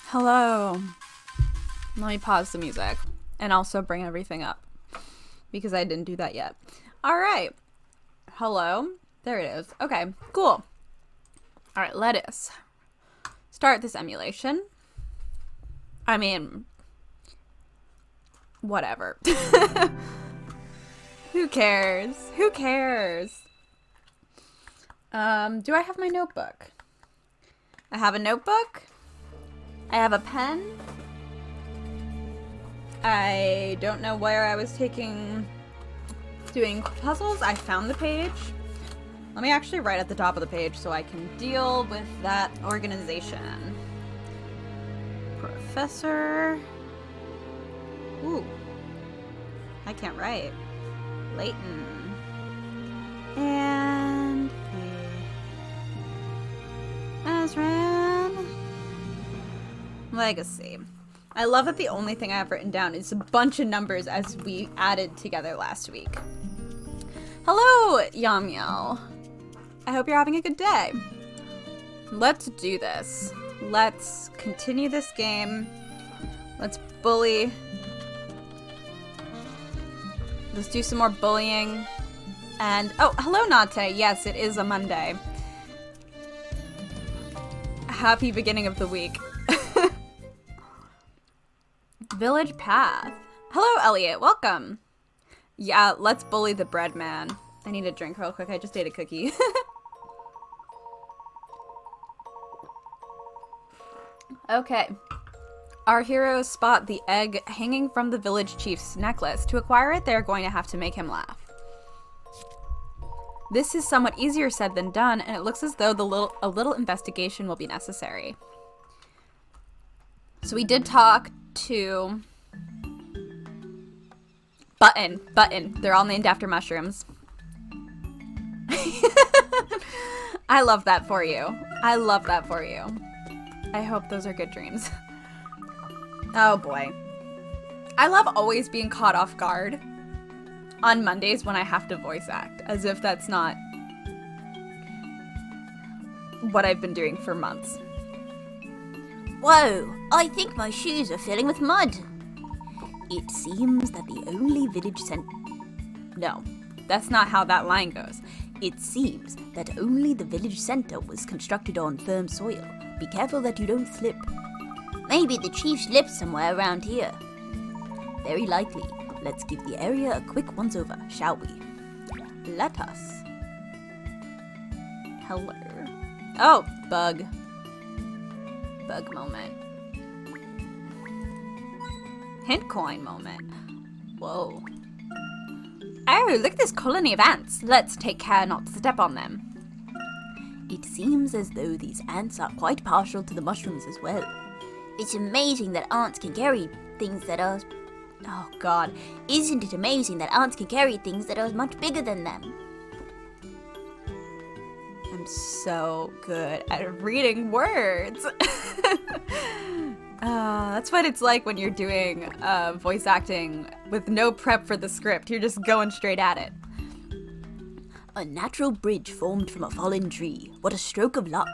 Hello. Let me pause the music and also bring everything up because I didn't do that yet. All right. Hello. There it is. Okay, cool. All right, let us start this emulation. I mean, whatever. Who cares? Who cares? Do I have my notebook? I have a notebook. I have a pen. I don't know where I was doing puzzles. I found the page. Let me actually write at the top of the page so I can deal with that organization. Professor. Ooh. I can't write. Layton. And azran. Legacy. I love that the only thing I have written down is a bunch of numbers as we added together last week. Hello, Yamyel. I hope you're having a good day. Let's do this. Let's continue this game. Let's bully. Let's do some more bullying. And, oh, hello, Nate. Yes, it is a Monday. Happy beginning of the week. Village path. Hello, Elliot. Welcome. Yeah, let's bully the bread man. I need a drink real quick. I just ate a cookie. Okay. Our heroes spot the egg hanging from the village chief's necklace. To acquire it, they're going to have to make him laugh. This is somewhat easier said than done, and it looks as though a little investigation will be necessary. So we did talk to Button. They're all named after mushrooms. I love that for you. I love that for you. I hope those are good dreams. Oh boy. I love always being caught off guard on Mondays when I have to voice act, as if that's not what I've been doing for months. Whoa, I think my shoes are filling with mud. It seems that the only village No, that's not how that line goes. It seems that only the village center was constructed on firm soil. Be careful that you don't slip. Maybe the chief slipped somewhere around here. Very likely. Let's give the area a quick once-over, shall we? Let us. Hello. Oh, bug. Bug moment. Hint coin moment. Whoa. Oh, look at this colony of ants. Let's take care not to step on them. It seems as though these ants are quite partial to the mushrooms as well. It's amazing that ants can carry things that are... Oh god, isn't it amazing that ants can carry things that are much bigger than them? I'm so good at reading words. That's what it's like when you're doing voice acting with no prep for the script. You're just going straight at it. A natural bridge formed from a fallen tree. What a stroke of luck.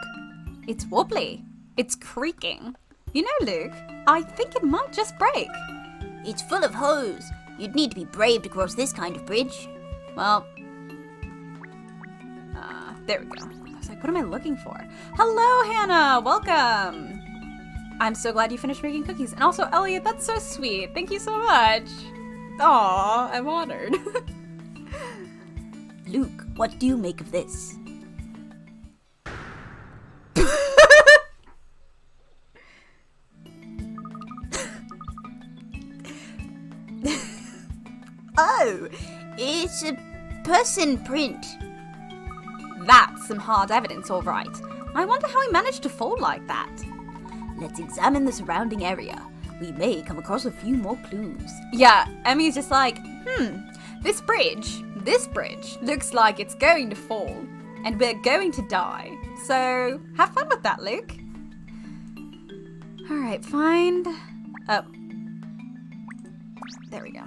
It's wobbly. It's creaking. You know, Luke, I think it might just break. It's full of holes. You'd need to be brave to cross this kind of bridge. Well, there we go. I was like, what am I looking for? Hello, Hannah. Welcome. I'm so glad you finished making cookies. And also, Elliot, that's so sweet. Thank you so much. Aw, I'm honored. Luke, what do you make of this? Oh, it's a person print. That's some hard evidence, all right. I wonder how he managed to fall like that. Let's examine the surrounding area. We may come across a few more clues. Yeah, Emmy's just like, this bridge looks like it's going to fall, and we're going to die. So, have fun with that, Luke. Alright, find... Oh. There we go.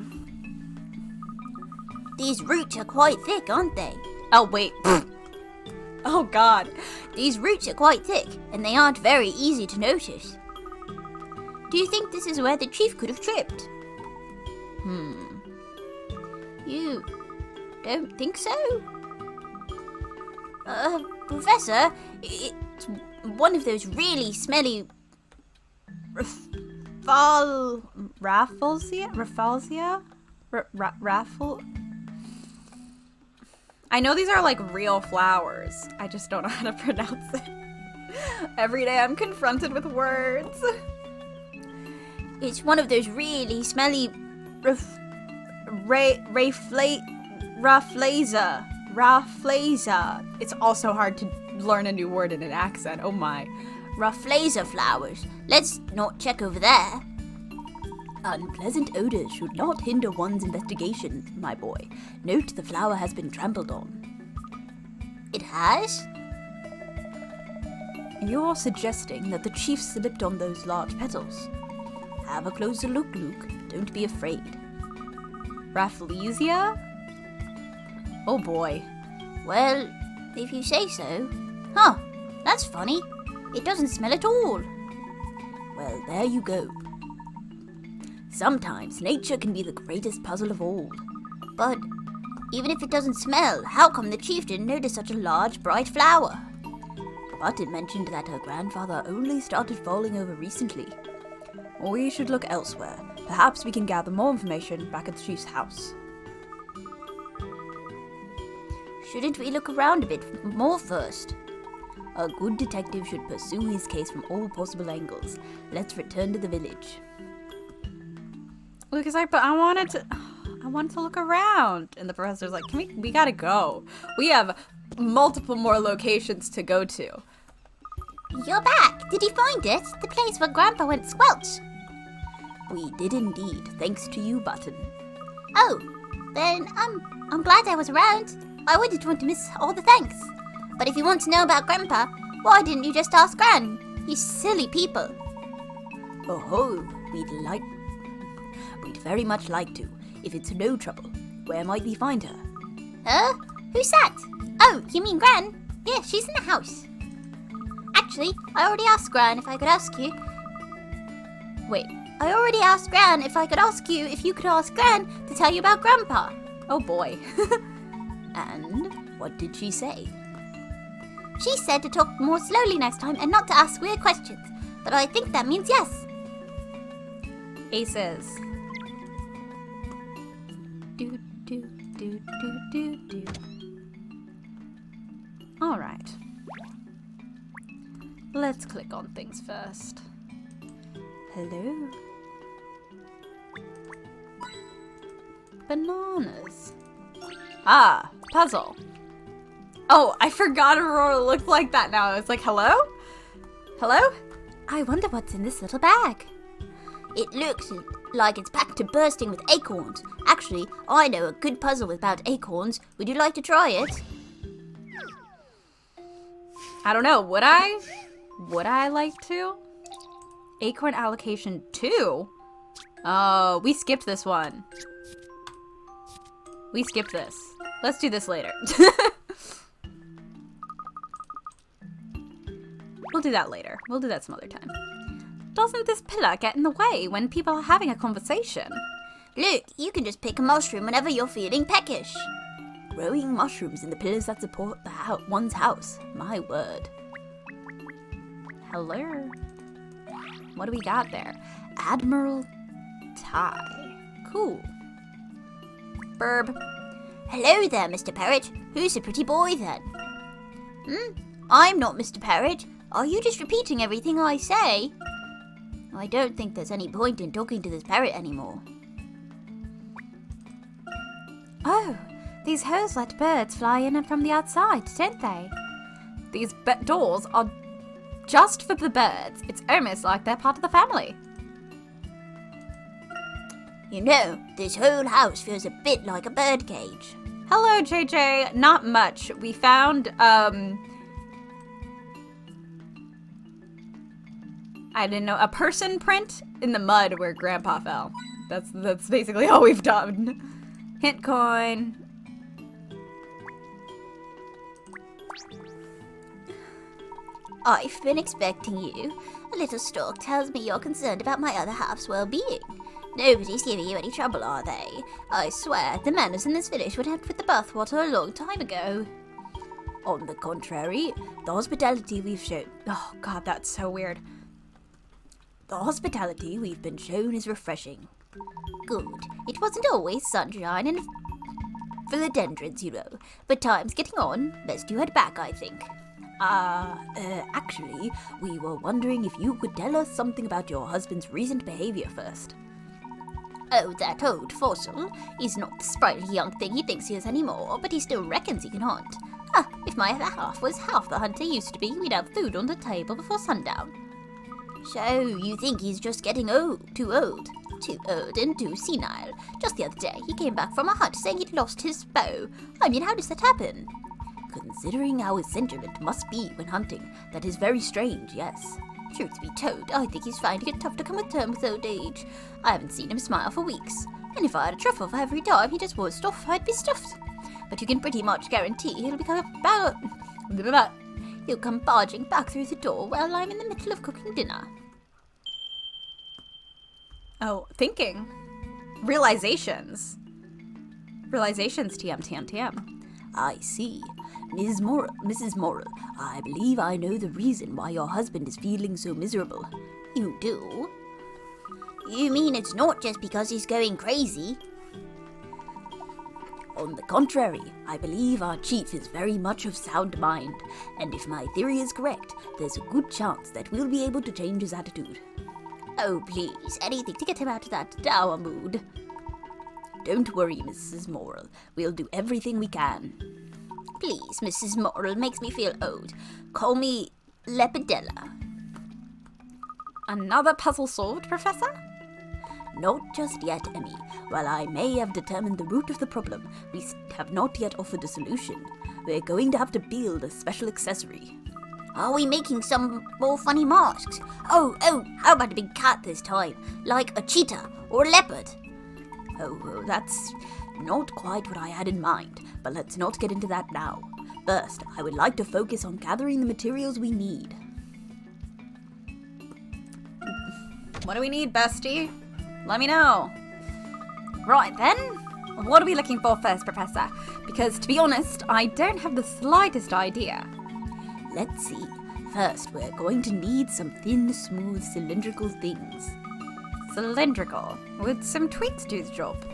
These roots are quite thick, aren't they? Oh, wait. Oh, God. These roots are quite thick, and they aren't very easy to notice. Do you think this is where the chief could have tripped? You don't think so? Professor, it's one of those really smelly... Raffle? I know these are like real flowers. I just don't know how to pronounce it. Every day I'm confronted with words. It's one of those really smelly... Rafflesia. It's also hard to learn a new word in an accent. Oh my. Rafflesia flowers. Let's not check over there. Unpleasant odors should not hinder one's investigation, my boy. Note the flower has been trampled on. It has? You're suggesting that the chief slipped on those large petals. Have a closer look, Luke. Don't be afraid. Rafflesia? Oh boy. Well, if you say so. Huh, that's funny. It doesn't smell at all. Well, there you go. Sometimes nature can be the greatest puzzle of all. But even if it doesn't smell, how come the chief didn't notice such a large, bright flower? Button mentioned that her grandfather only started falling over recently. We should look elsewhere. Perhaps we can gather more information back at the chief's house. Shouldn't we look around a bit more first? A good detective should pursue his case from all possible angles. Let's return to the village. Lucas, I wanted to look around. And the professor's like, we gotta go. We have multiple more locations to go to. You're back. Did you find it? The place where Grandpa went squelch. We did indeed, thanks to you, Button. Oh, then I'm glad I was around. I wouldn't want to miss all the thanks. But if you want to know about Grandpa, why didn't you just ask Gran? You silly people. Oh, we'd very much like to. If it's no trouble, where might we find her? Huh? Who's that? Oh, you mean Gran? Yeah, she's in the house. Actually, I already asked Gran if I could ask you. Wait, I already asked Gran if I could ask you if you could ask Gran to tell you about Grandpa. Oh boy. And what did she say? She said to talk more slowly next time and not to ask weird questions. But I think that means yes. Aces. Do, do, do, do, do, do. All right. Let's click on things first. Hello? Bananas. Ah, puzzle. Oh, I forgot Aurora looked like that now. I was like, hello? Hello? I wonder what's in this little bag. It looks like it's packed to bursting with acorns. Actually, I know a good puzzle about acorns. Would you like to try it? I don't know. Would I? Would I like to? Acorn allocation 2? Oh, we skipped this one. We skipped this. Let's do this later. We'll do that later. We'll do that some other time. Doesn't this pillar get in the way when people are having a conversation? Look, you can just pick a mushroom whenever you're feeling peckish. Growing mushrooms in the pillars that support one's house. My word. Hello. What do we got there? Admiral Tie. Cool. Burb. Hello there, Mr. Parrot. Who's the pretty boy then? I'm not Mr. Parrot. Are you just repeating everything I say? I don't think there's any point in talking to this parrot anymore. Oh, these holes let birds fly in and from the outside, don't they? These doors are just for the birds. It's almost like they're part of the family. You know, this whole house feels a bit like a bird cage. Hello, JJ. Not much. We found, I didn't know, a person print in the mud where Grandpa fell. That's basically all we've done. Hint coin. I've been expecting you. A little stalk tells me you're concerned about my other half's well-being. Nobody's giving you any trouble, are they? I swear, the manners in this village would end with the bathwater a long time ago. On the contrary, the hospitality we've shown... Oh god, that's so weird. The hospitality we've been shown is refreshing. Good. It wasn't always sunshine and philodendrons, you know. But time's getting on. Best you head back, I think. Actually, we were wondering if you could tell us something about your husband's recent behavior first. Oh, that old fossil. He's not the sprightly young thing he thinks he is anymore, but he still reckons he can hunt. If my other half was half the hunter he used to be, we'd have food on the table before sundown. So, you think he's just getting too old and too senile. Just the other day, he came back from a hunt saying he'd lost his bow. I mean, how does that happen? Considering how his sentiment must be when hunting, that is very strange, yes. Truth be told, I think he's finding it tough to come to terms with old age. I haven't seen him smile for weeks, and if I had a truffle for every time he just washed off, I'd be stuffed. But you can pretty much guarantee he'll come barging back through the door while I'm in the middle of cooking dinner. Oh, thinking. Realizations. Realizations, TM. I see. Mrs. Morrill, I believe I know the reason why your husband is feeling so miserable. You do? You mean it's not just because he's going crazy? On the contrary, I believe our chief is very much of sound mind, and if my theory is correct, there's a good chance that we'll be able to change his attitude. Oh, please, anything to get him out of that dour mood. Don't worry, Mrs. Morrill. We'll do everything we can. Please, Mrs. Morrill makes me feel old. Call me Lepidella. Another puzzle solved, Professor? Not just yet, Emmy. While I may have determined the root of the problem, we have not yet offered a solution. We're going to have to build a special accessory. Are we making some more funny masks? Oh, how about a big cat this time? Like a cheetah or a leopard? Oh, that's not quite what I had in mind, but let's not get into that now. First, I would like to focus on gathering the materials we need. What do we need, bestie? Let me know. Right then, what are we looking for first, Professor? Because to be honest, I don't have the slightest idea. Let's see. First, we're going to need some thin, smooth, cylindrical things. Cylindrical? Would some twigs do the job?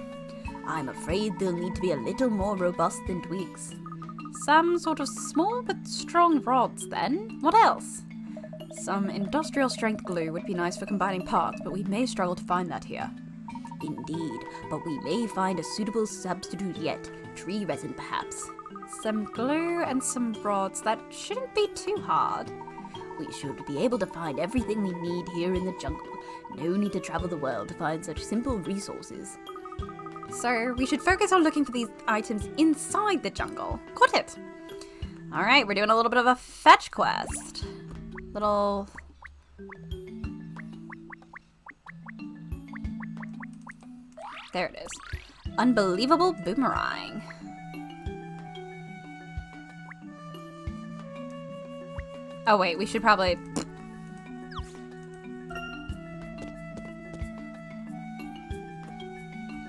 I'm afraid they'll need to be a little more robust than twigs. Some sort of small but strong rods, then? What else? Some industrial strength glue would be nice for combining parts, but we may struggle to find that here. Indeed, but we may find a suitable substitute yet. Tree resin, perhaps. Some glue and some rods. That shouldn't be too hard. We should be able to find everything we need here in the jungle. No need to travel the world to find such simple resources. So, we should focus on looking for these items inside the jungle. Got it! Alright, we're doing a little bit of a fetch quest. There it is. Unbelievable boomerang. Oh wait, we should probably...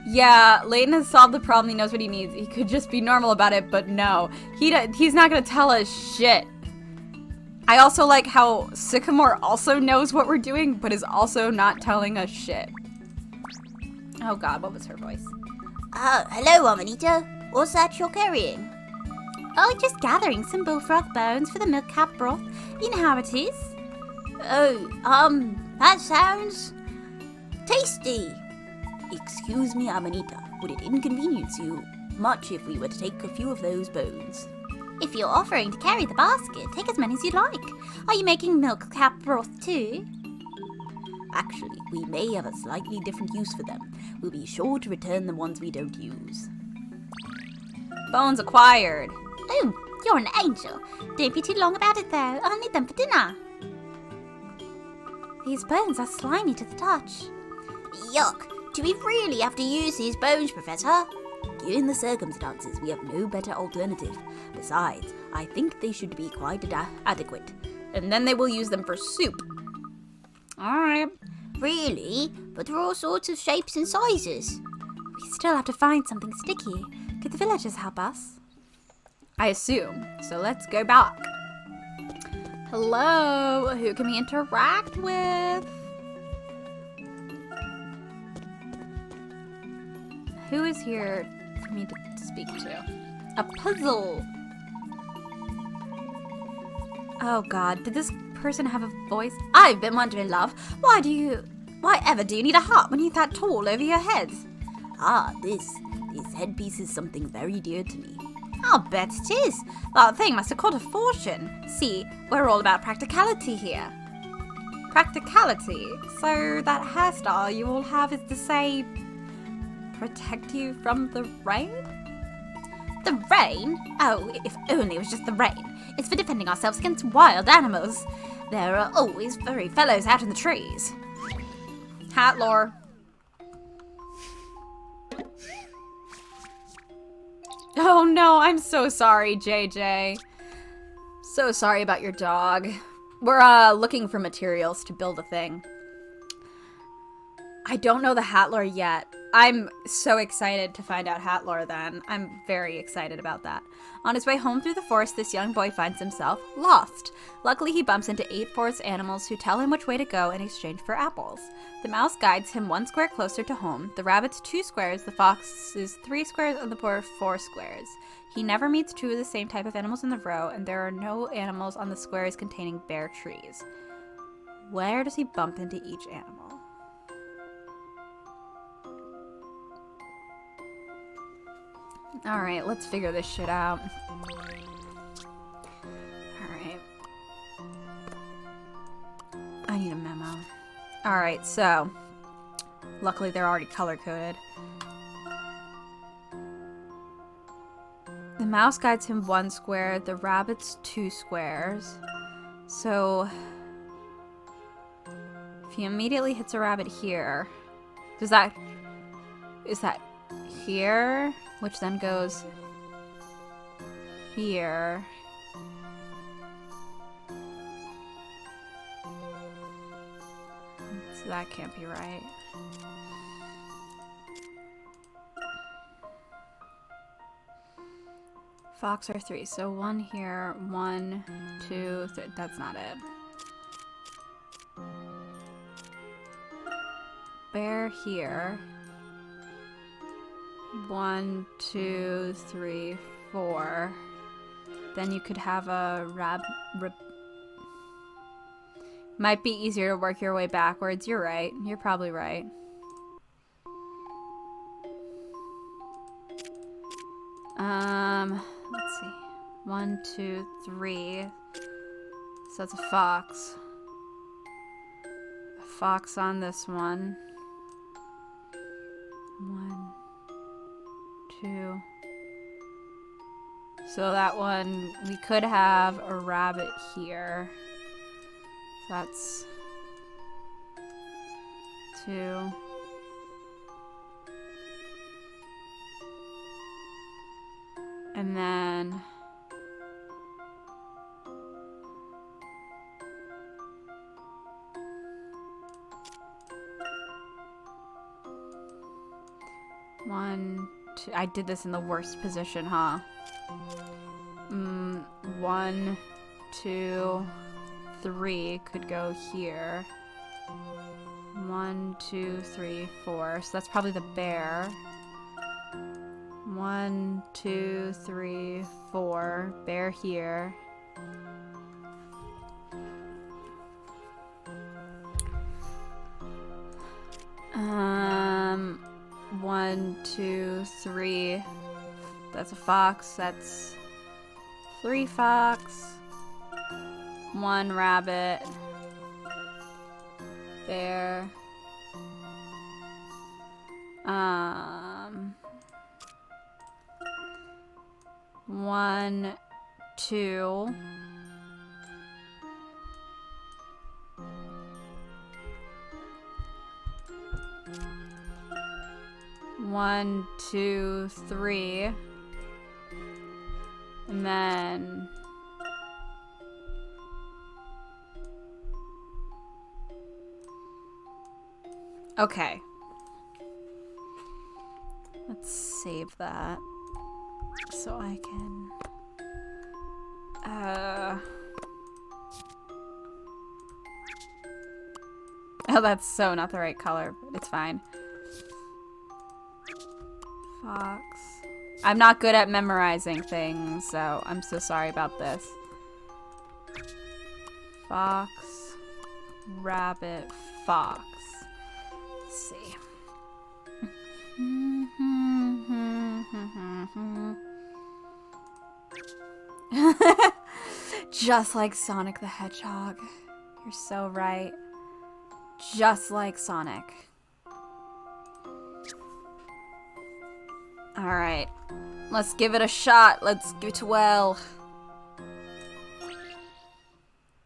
Yeah, Layton has solved the problem. He knows what he needs. He could just be normal about it, but no. He's not gonna tell us shit. I also like how Sycamore also knows what we're doing, but is also not telling us shit. Oh god, what was her voice? Hello, Amanita. What's that you're carrying? Oh, just gathering some bullfrog bones for the milk cap broth. You know how it is. Oh, that sounds tasty. Excuse me, Amanita. Would it inconvenience you much if we were to take a few of those bones? If you're offering to carry the basket, take as many as you like. Are you making milk cap broth too? Actually, we may have a slightly different use for them. We'll be sure to return the ones we don't use. Bones acquired. Oh, you're an angel. Don't be too long about it, though. I'll need them for dinner. These bones are slimy to the touch. Yuck. Do we really have to use these bones, Professor? Given the circumstances, we have no better alternative. Besides, I think they should be quite adequate. and then they will use them for soup. Alright. Really? But they're all sorts of shapes and sizes. We still have to find something sticky. Could the villagers help us? I assume. So let's go back. Hello, who can we interact with? Who is here for me to speak to? A puzzle. Oh God, did this person have a voice? I've been wondering, love, why ever do you need a heart when you're that tall over your head? This headpiece is something very dear to me. I'll bet it is. That thing must have cost a fortune. See, we're all about practicality here. Practicality? So that hairstyle you all have is to say, protect you from the rain? The rain? Oh, if only it was just the rain. It's for defending ourselves against wild animals. There are always furry fellows out in the trees. Hat lore. Oh no, I'm so sorry, JJ. So sorry about your dog. We're looking for materials to build a thing. I don't know the hat lore yet. I'm so excited to find out hat lore then. I'm very excited about that. On his way home through the forest, this young boy finds himself lost. Luckily, he bumps into 8 forest animals who tell him which way to go in exchange for apples. The mouse guides him 1 square closer to home, the rabbit's 2 squares, the fox's 3 squares, and the boar 4 squares. He never meets 2 of the same type of animals in a row, and there are no animals on the squares containing bare trees. Where does he bump into each animal? Alright, let's figure this shit out. Alright. I need a memo. Alright, so. Luckily they're already color-coded. The mouse guides him 1 square, the rabbit's 2 squares. So. If he immediately hits a rabbit here. Is that here? Which then goes here. So that can't be right. Fox are 3, so 1 here, 1, 2, 3. That's not it. Bear here. 1, 2, 3, 4. Then you could have a might be easier to work your way backwards. You're right. You're probably right. Let's see. 1, 2, 3. So it's a fox. A fox on this one. 1, 2. So that one, we could have a rabbit here. So that's 2. And then one, two. I did this in the worst position, huh? 1, 2, 3 could go here. 1, 2, 3, 4. So that's probably the bear. 1, 2, 3, 4. Bear here. Um, 1, 2, 3. That's a fox. That's 3 fox. 1 rabbit. Bear. 1, 2. 1, 2, 3. And then Okay. Let's save that. So I can... Oh, that's so not the right color, but it's fine. Fox. I'm not good at memorizing things, so I'm so sorry about this. Fox, rabbit, fox. Let's see. Just like Sonic the Hedgehog. You're so right. Just like Sonic. Alright. Let's give it a shot. Let's do it well.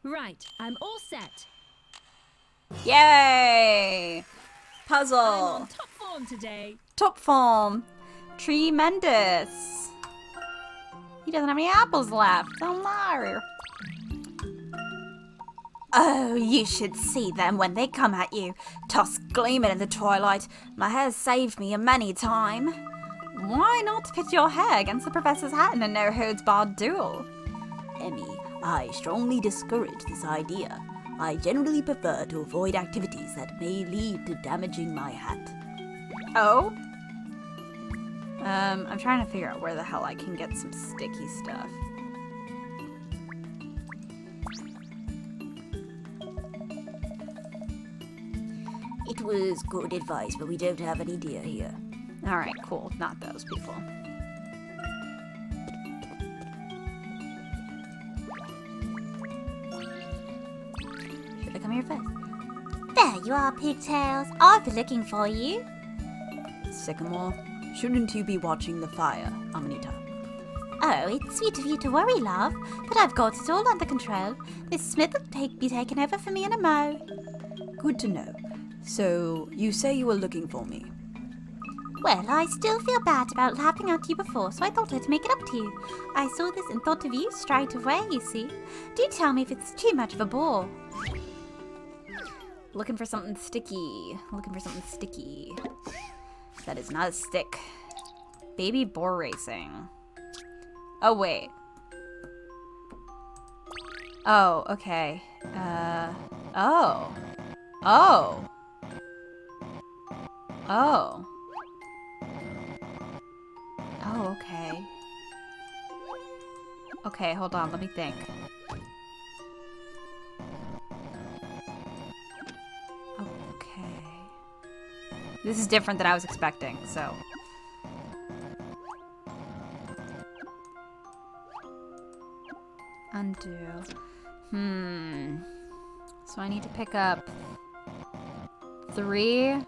Right, I'm all set. Yay! I'm Puzzle. on top form today. Top form. Tremendous. He doesn't have any apples left. Don't lie. Oh, you should see them when they come at you, tusks gleaming in the twilight. My hair's saved me a many time. Why not pit your hair against the professor's hat in a no-holds-barred duel? Emmy, I strongly discourage this idea. I generally prefer to avoid activities that may lead to damaging my hat. Oh? I'm trying to figure out where the hell I can get some sticky stuff. It was good advice, but we don't have any deer here. Alright, cool. Not those people. Should I come here first? There you are, Pigtails. I've been looking for you. Sycamore, shouldn't you be watching the fire, Amanita? Oh, it's sweet of you to worry, love, but I've got it all under control. This smith will be taken over for me in a mo. Good to know. So, you say you were looking for me. Well, I still feel bad about laughing at you before, so I thought I'd make it up to you. I saw this and thought of you straight away, you see. Do tell me if it's too much of a bore. Looking for something sticky. Looking for something sticky. That is not a stick. Baby boar racing. Oh, wait. Oh, okay. Oh. Oh. Oh. Oh, okay. Okay, hold on, let me think. Okay. This is different than I was expecting, so. Undo. So I need to pick up 3.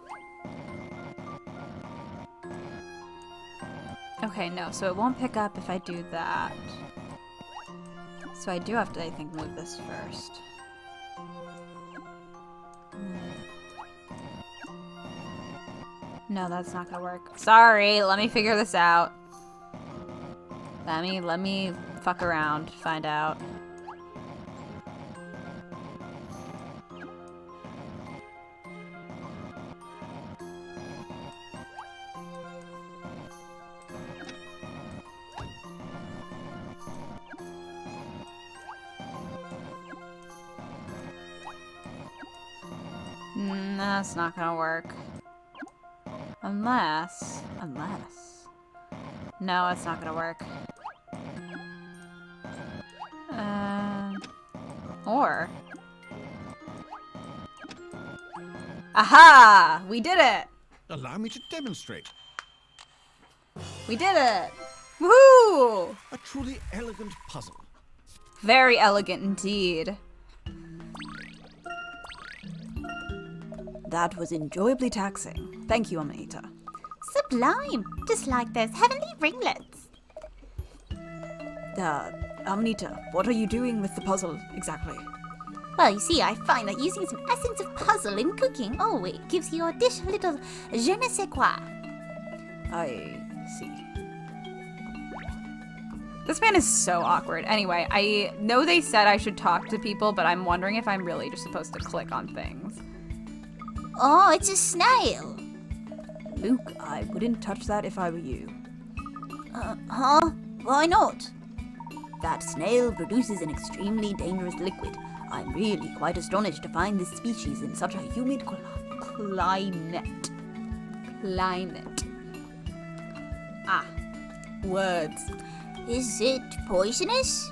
Okay, no, so it won't pick up if I do that. So I do have to, I think, move this first. No, that's not gonna work. Sorry, let me figure this out. Let me fuck around, find out. That's not gonna work. Unless. No, it's not gonna work. Or. Aha! We did it! Allow me to demonstrate. We did it! Woohoo! A truly elegant puzzle. Very elegant indeed. That was enjoyably taxing. Thank you, Amanita. Sublime! Just like those heavenly ringlets. Amanita, what are you doing with the puzzle exactly? Well, you see, I find that using some essence of puzzle in cooking, oh, it gives your dish a little je ne sais quoi. I see. This man is so awkward. Anyway, I know they said I should talk to people, but I'm wondering if I'm really just supposed to click on things. Oh, it's a snail. Luke, I wouldn't touch that if I were you. Huh? Why not? That snail produces an extremely dangerous liquid. I'm really quite astonished to find this species in such a humid climate. Ah, words. Is it poisonous?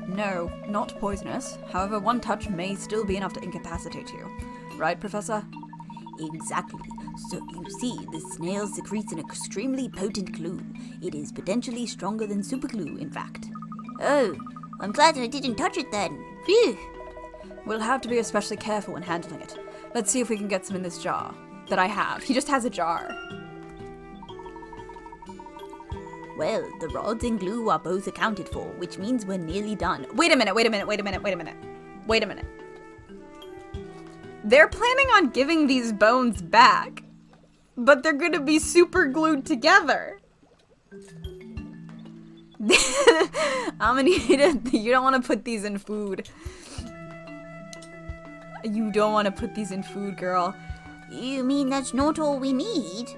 No, not poisonous. However, one touch may still be enough to incapacitate you. Right, Professor? Exactly. So you see, this snail secretes an extremely potent glue. It is potentially stronger than superglue, in fact. Oh, I'm glad I didn't touch it then. Phew. We'll have to be especially careful when handling it. Let's see if we can get some in this jar that I have. He just has a jar. Well, the rods and glue are both accounted for, which means we're nearly done. Wait a minute. They're planning on giving these bones back, but they're gonna be super glued together. Amanita, you don't want to put these in food. You don't want to put these in food, girl. You mean that's not all we need?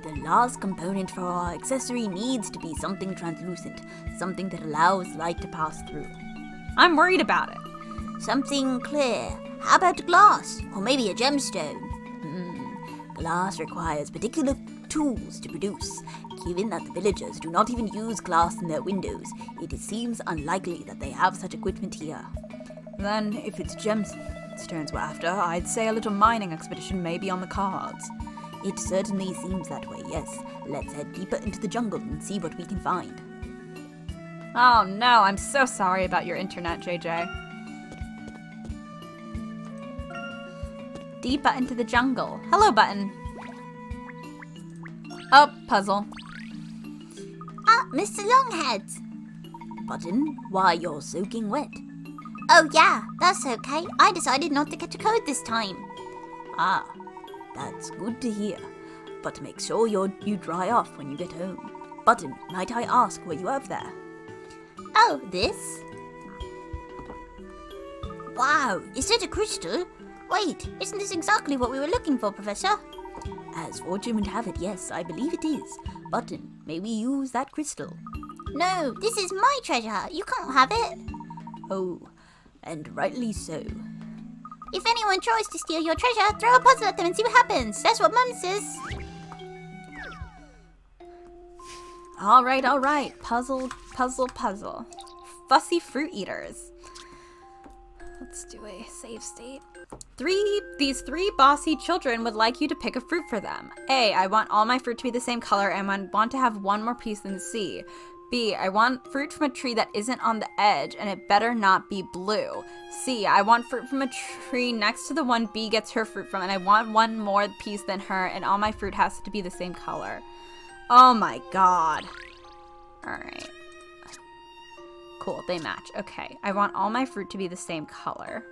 The last component for our accessory needs to be something translucent, something that allows light to pass through. I'm worried about it. Something clear. How about glass? Or maybe a gemstone? Glass requires particular tools to produce. Given that the villagers do not even use glass in their windows, it seems unlikely that they have such equipment here. Then, if it's gemstones we're after, I'd say a little mining expedition may be on the cards. It certainly seems that way, yes. Let's head deeper into the jungle and see what we can find. Oh no, I'm so sorry about your internet, JJ. Deeper into the jungle. Hello, Button. Oh, puzzle. Ah, Mr. Longhead. Button, why you're soaking wet? Oh yeah, that's okay. I decided not to catch a cold this time. Ah, that's good to hear. But make sure you dry off when you get home. Button, might I ask what you have there? Oh, this? Wow, is that a crystal? Wait, isn't this exactly what we were looking for, Professor? As fortune would have it, yes, I believe it is. Button, may we use that crystal? No, this is my treasure. You can't have it. Oh, and rightly so. If anyone tries to steal your treasure, throw a puzzle at them and see what happens. That's what Mum says. All right. Puzzle. Fussy fruit eaters. Let's do a save state. These three bossy children would like you to pick a fruit for them. A, I want all my fruit to be the same color and I want to have one more piece than C. B, I want fruit from a tree that isn't on the edge and it better not be blue. C, I want fruit from a tree next to the one B gets her fruit from and I want one more piece than her and all my fruit has to be the same color. Oh my god. Alright. Cool, they match. Okay, I want all my fruit to be the same color.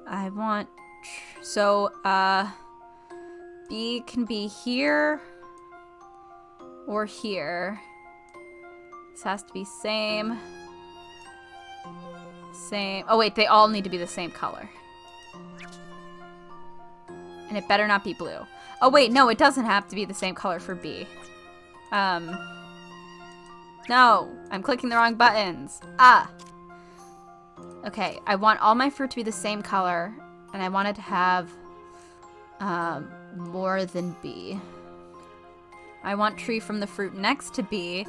I want... So, B can be here or here. This has to be same. Oh wait, they all need to be the same color. And it better not be blue. Oh wait, no, it doesn't have to be the same color for B. No, I'm clicking the wrong buttons. Ah. Okay, I want all my fruit to be the same color, and I want it to have more than B. I want tree from the fruit next to B,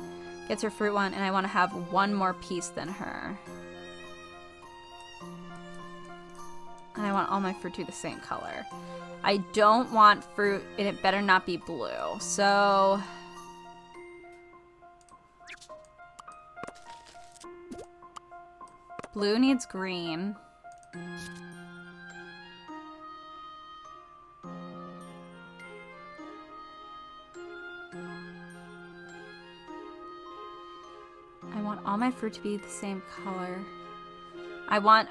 gets her fruit one, and I want to have one more piece than her. And I want all my fruit to be the same color. I don't want fruit, and it better not be blue. So... blue needs green. I want all my fruit to be the same color. I want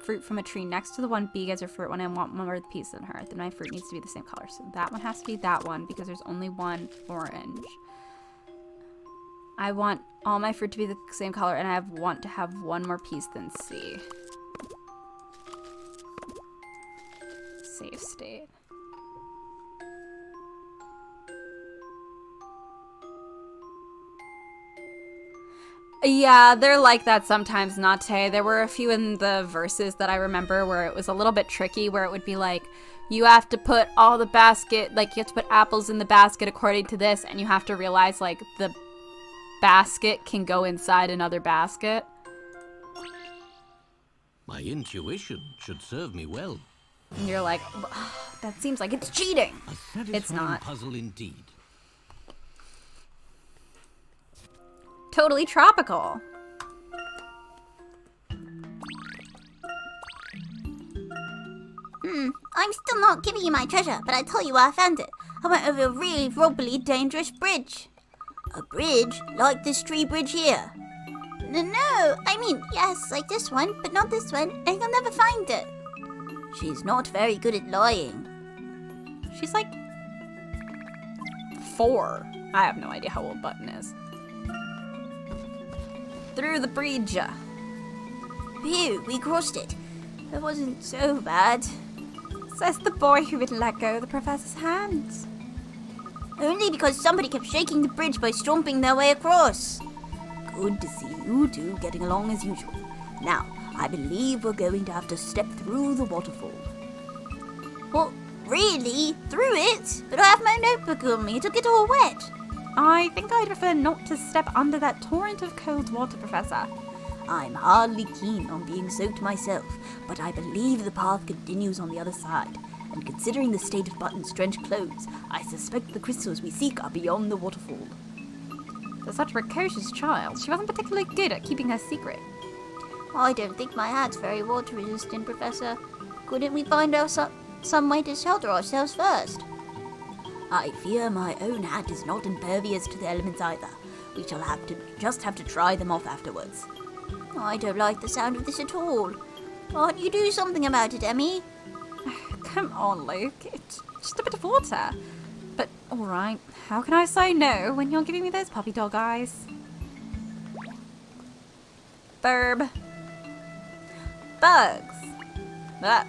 fruit from a tree next to the one B gets her fruit one. I want one more piece than her. Then my fruit needs to be the same color. So that one has to be that one because there's only one orange. I want all my fruit to be the same color and I want to have one more piece than C. Safe state. Yeah, they're like that sometimes, Nate. There were a few in the verses that I remember where it was a little bit tricky, where it would be like, you have to put all the basket, like, you have to put apples in the basket according to this, and you have to realize, like, the basket can go inside another basket. My intuition should serve me well. And you're like, that seems like it's cheating. A satisfying It's not. puzzle indeed. Totally tropical. I'm still not giving you my treasure, but I tell you where I found it. I went over a really wobbly, dangerous bridge. A bridge? Like this tree bridge here? No, I mean, yes, like this one, but not this one, and you'll never find it. She's not very good at lying. She's like 4. I have no idea how old Button is. Through the bridge. Phew, we crossed it. That wasn't so bad. Says the boy who would let go of the professor's hands. Only because somebody kept shaking the bridge by stomping their way across. Good to see you two getting along as usual. Now, I believe we're going to have to step through the waterfall. Well, really? Through it? But I have my notebook on me. It'll get all wet. I think I'd prefer not to step under that torrent of cold water, Professor. I'm hardly keen on being soaked myself, but I believe the path continues on the other side. And considering the state of Button's drenched clothes, I suspect the crystals we seek are beyond the waterfall. For such a precocious child, she wasn't particularly good at keeping her secret. I don't think my hat's very water resistant, Professor. Couldn't we find out some way to shelter ourselves first? I fear my own hat is not impervious to the elements either. We shall just have to try them off afterwards. I don't like the sound of this at all. Can't you do something about it, Emmy? Come on, Luke. It's just a bit of water. But, alright, how can I say no when you're giving me those puppy dog eyes? Burb. Bugs. Ah.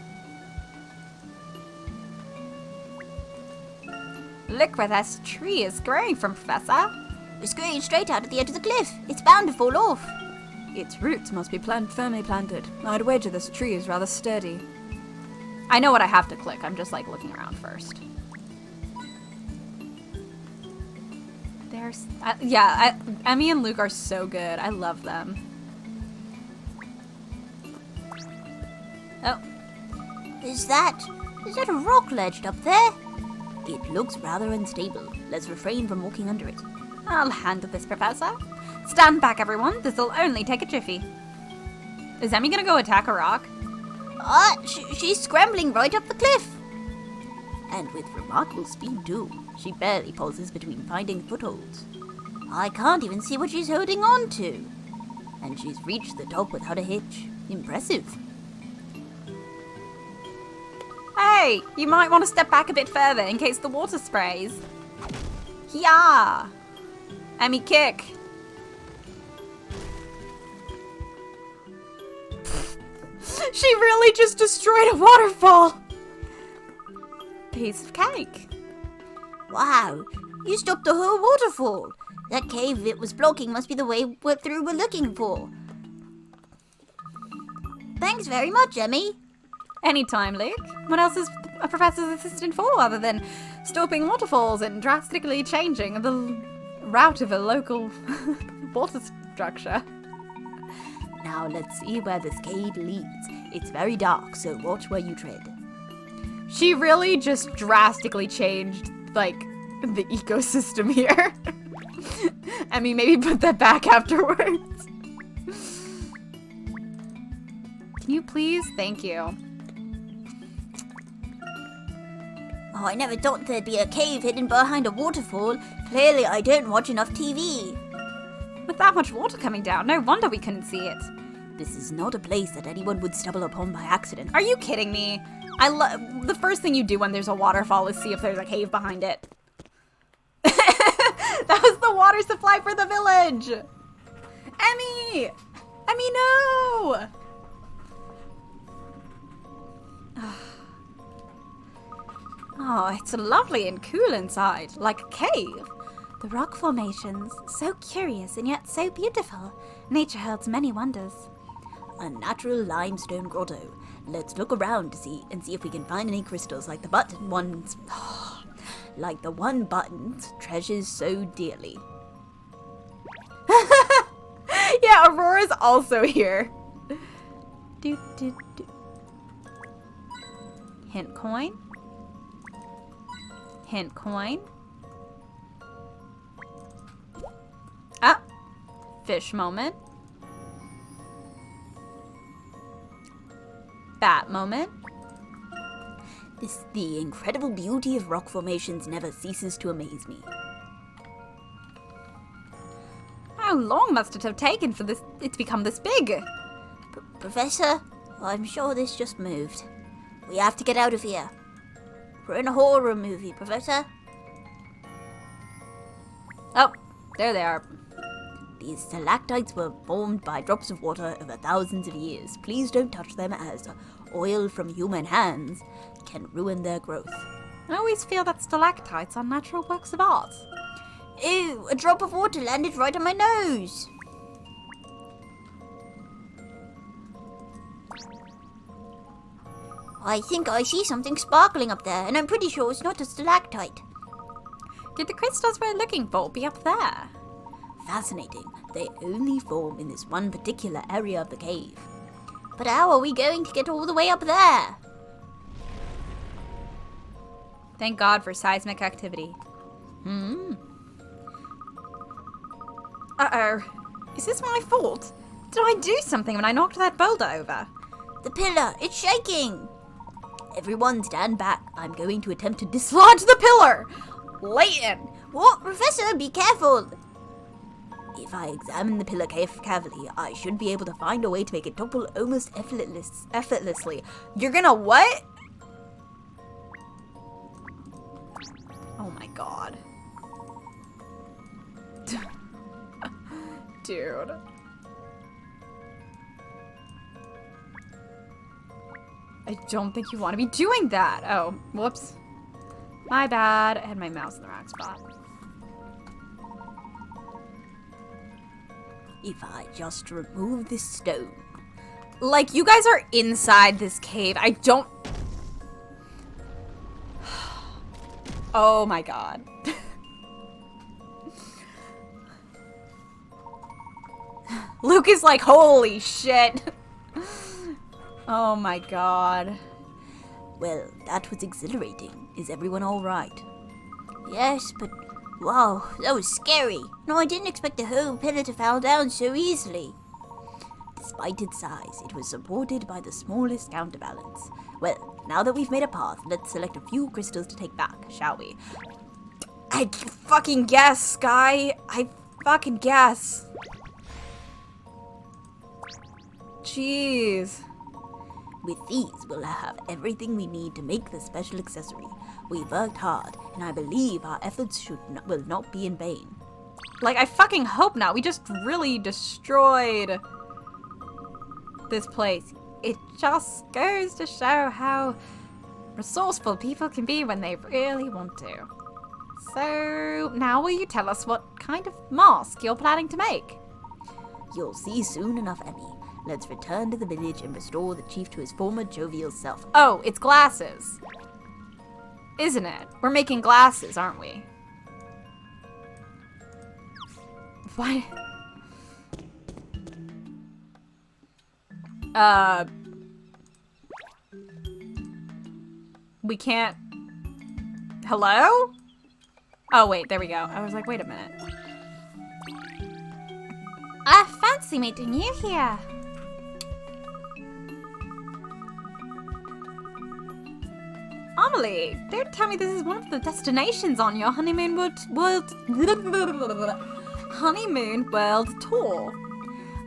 Look where that tree is growing from, Professor. It's growing straight out at the edge of the cliff. It's bound to fall off. Its roots must be firmly planted. I'd wager this tree is rather sturdy. I know what I have to click. I'm just like looking around first. There's, Emmy and Luke are so good. I love them. Oh, Is that a rock ledge up there? It looks rather unstable. Let's refrain from walking under it. I'll handle this, Professor. Stand back, everyone. This'll only take a jiffy. Is Emmy gonna go attack a rock? She's scrambling right up the cliff. And with remarkable speed, too. She barely pauses between finding footholds. I can't even see what she's holding on to. And she's reached the top without a hitch. Impressive. Hey, you might want to step back a bit further in case the water sprays. Yeah. Emmy, kick. She really just destroyed a waterfall. Piece of cake. Wow, you stopped the whole waterfall. That cave it was blocking must be the way through we're looking for. Thanks very much, Emmy. Anytime, Luke. What else is a professor's assistant for other than stopping waterfalls and drastically changing the route of a local water structure? Now let's see where this cave leads. It's very dark, so watch where you tread. She really just drastically changed, like, the ecosystem here. I mean, maybe put that back afterwards. Can you please? Thank you. Oh, I never thought there'd be a cave hidden behind a waterfall. Clearly, I don't watch enough TV. With that much water coming down, no wonder we couldn't see it. This is not a place that anyone would stumble upon by accident. Are you kidding me? The first thing you do when there's a waterfall is see if there's a cave behind it. That was the water supply for the village! Emmy! Emmy, no! Oh, it's lovely and cool inside, like a cave. The rock formations, so curious and yet so beautiful. Nature holds many wonders. A natural limestone grotto. Let's look around to see if we can find any crystals like the button ones. Like the one Buttons treasures so dearly. Yeah, Aurora's also here. Do, do, do. Hint coin. Hint coin. Ah, fish moment. Bat moment. The incredible beauty of rock formations never ceases to amaze me. How long must it have taken for it to become this big? Professor, I'm sure this just moved. We have to get out of here. We're in a horror movie, Professor. Oh, there they are. These stalactites were formed by drops of water over thousands of years. Please don't touch them, as oil from human hands can ruin their growth. I always feel that stalactites are natural works of art. Ew, a drop of water landed right on my nose. I think I see something sparkling up there, and I'm pretty sure it's not a stalactite. Did the crystals we're looking for be up there? Fascinating. They only form in this one particular area of the cave. But how are we going to get all the way up there? Thank God for seismic activity. Uh-oh. Is this my fault? Did I do something when I knocked that boulder over? The pillar, it's shaking. Everyone stand back. I'm going to attempt to Dislodge the pillar! Layton! What? Professor, be careful. If I examine the pillar carefully, I should be able to find a way to make it topple almost effortlessly. You're gonna what? Oh my God. Dude. I don't think you want to be doing that. Oh, whoops. My bad. I had my mouse in the wrong spot. If I just remove this stone. Like, you guys are inside this cave. I don't... Oh my God. Luke is like, holy shit. Oh my God. Well, that was exhilarating. Is everyone all right? Yes, but wow, that was scary. No, I didn't expect the whole pillar to fall down so easily. Despite its size, it was supported by the smallest counterbalance. Well, now that we've made a path, let's select a few crystals to take back, shall we? I fucking guess, Sky. I fucking guess. Jeez. With these, we'll have everything we need to make the special accessory. We've worked hard, and I believe our efforts will not be in vain. Like, I fucking hope not. We just really destroyed this place. It just goes to show how resourceful people can be when they really want to. So, now will you tell us what kind of mask you're planning to make? You'll see soon enough, Emmy. Let's return to the village and restore the chief to his former jovial self. Oh, it's glasses. Isn't it? We're making glasses, aren't we? Why? We can't... Hello? Oh, wait, there we go. I was like, wait a minute. I fancy meeting you here. Amelie, don't tell me this is one of the destinations on your honeymoon world tour.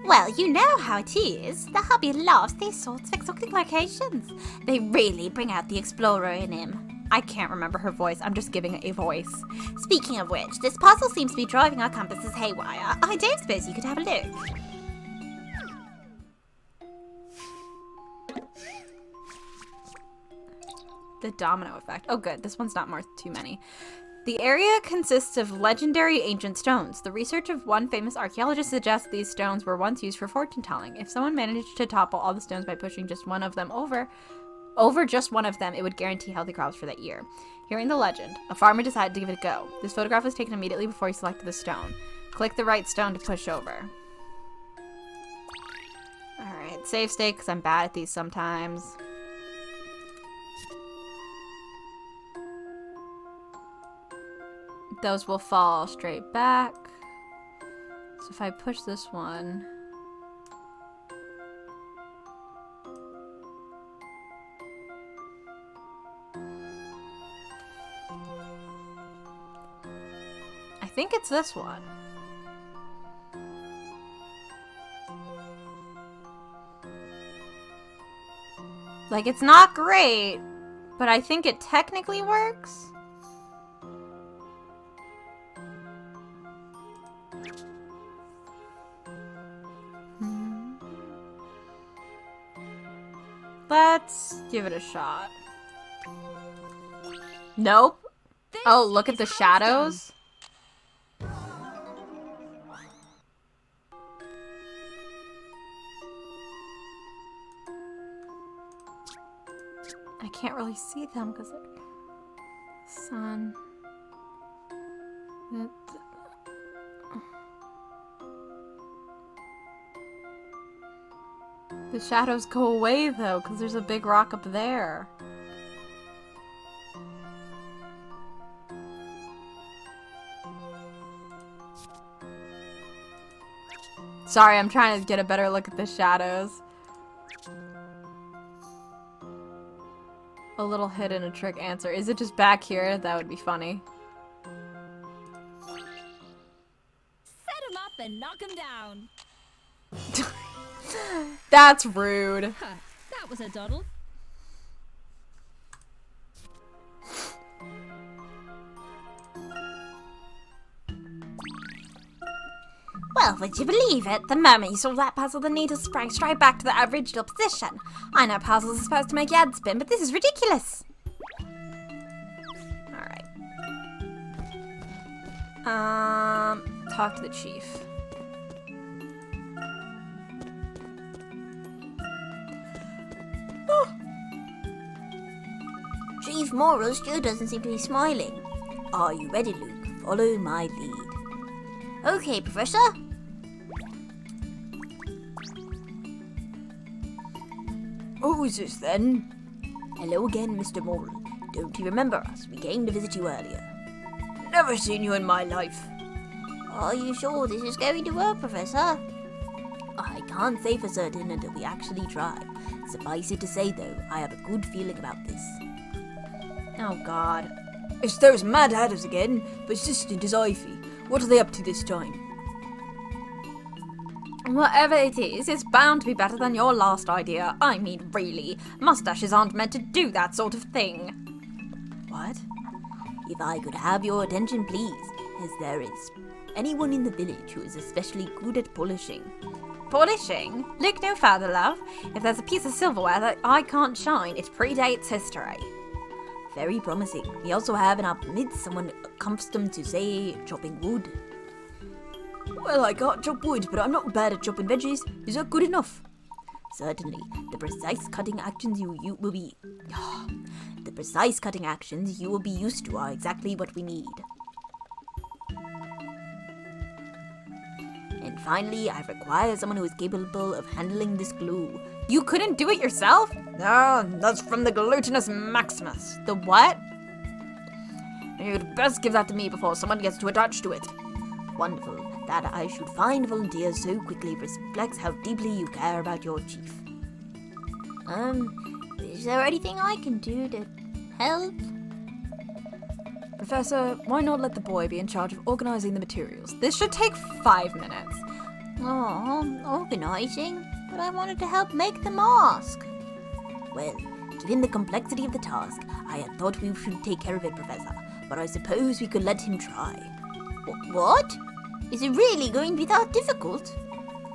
Well, you know how it is. The hubby loves these sorts of exotic locations. They really bring out the explorer in him. I can't remember her voice. I'm just giving it a voice. Speaking of which, this puzzle seems to be driving our compasses haywire. I don't suppose you could have a look. The domino effect. Oh, good. This one's not too many. The area consists of legendary ancient stones. The research of one famous archaeologist suggests these stones were once used for fortune telling. If someone managed to topple all the stones by pushing just one of them over just one of them, it would guarantee healthy crops for that year. Hearing the legend, a farmer decided to give it a go. This photograph was taken immediately before he selected the stone. Click the right stone to push over. Alright, save state because I'm bad at these sometimes. Those will fall straight back. So if I push this one... I think it's this one. Like, it's not great, but I think it technically works. Let's give it a shot. Nope. Oh, look at the shadows. I can't really see them because sun. The shadows go away though because there's a big rock up there. Sorry, I'm trying to get a better look at the shadows. A little hidden a trick answer. Is it just back here? That would be funny. Set him up and knock him down. That's rude. Huh, that was a doddle. Well, would you believe it? The moment you solved that puzzle, the needle sprang straight back to the original position. I know puzzles are supposed to make your head spin, but this is ridiculous. Alright. Talk to the chief. Chief Moral still doesn't seem to be smiling. Are you ready, Luke? Follow my lead. Okay, Professor. Who is this then? Hello again, Mr. Moral. Don't you remember us? We came to visit you earlier. Never seen you in my life. Are you sure this is going to work, Professor? I can't say for certain until we actually try. Suffice it to say, though, I have a good feeling about this. Oh god. It's those mad hatters again, persistent as ivy. What are they up to this time? Whatever it is, it's bound to be better than your last idea. I mean, really. Mustaches aren't meant to do that sort of thing. What? If I could have your attention, please, as there is anyone in the village who is especially good at polishing. Polishing? Look no further, love. If there's a piece of silverware that I can't shine, it predates history. Very promising. We also have in our midst someone accustomed to, say, chopping wood. Well, I can't chop wood, but I'm not bad at chopping veggies. Is that good enough? Certainly. The precise cutting actions you will be... The precise cutting actions you will be used to are exactly what we need. And finally, I require someone who is capable of handling this glue. You couldn't do it yourself? Ah, that's from the glutinous Maximus. The what? You'd best give that to me before someone gets too attached to it. Wonderful. That I should find volunteers so quickly reflects how deeply you care about your chief. Is there anything I can do to help? Professor, why not let the boy be in charge of organizing the materials? This should take 5 minutes. Oh, organizing? But I wanted to help make the mask. Well, given the complexity of the task, I had thought we should take care of it, Professor. But I suppose we could let him try. What? Is it really going to be that difficult?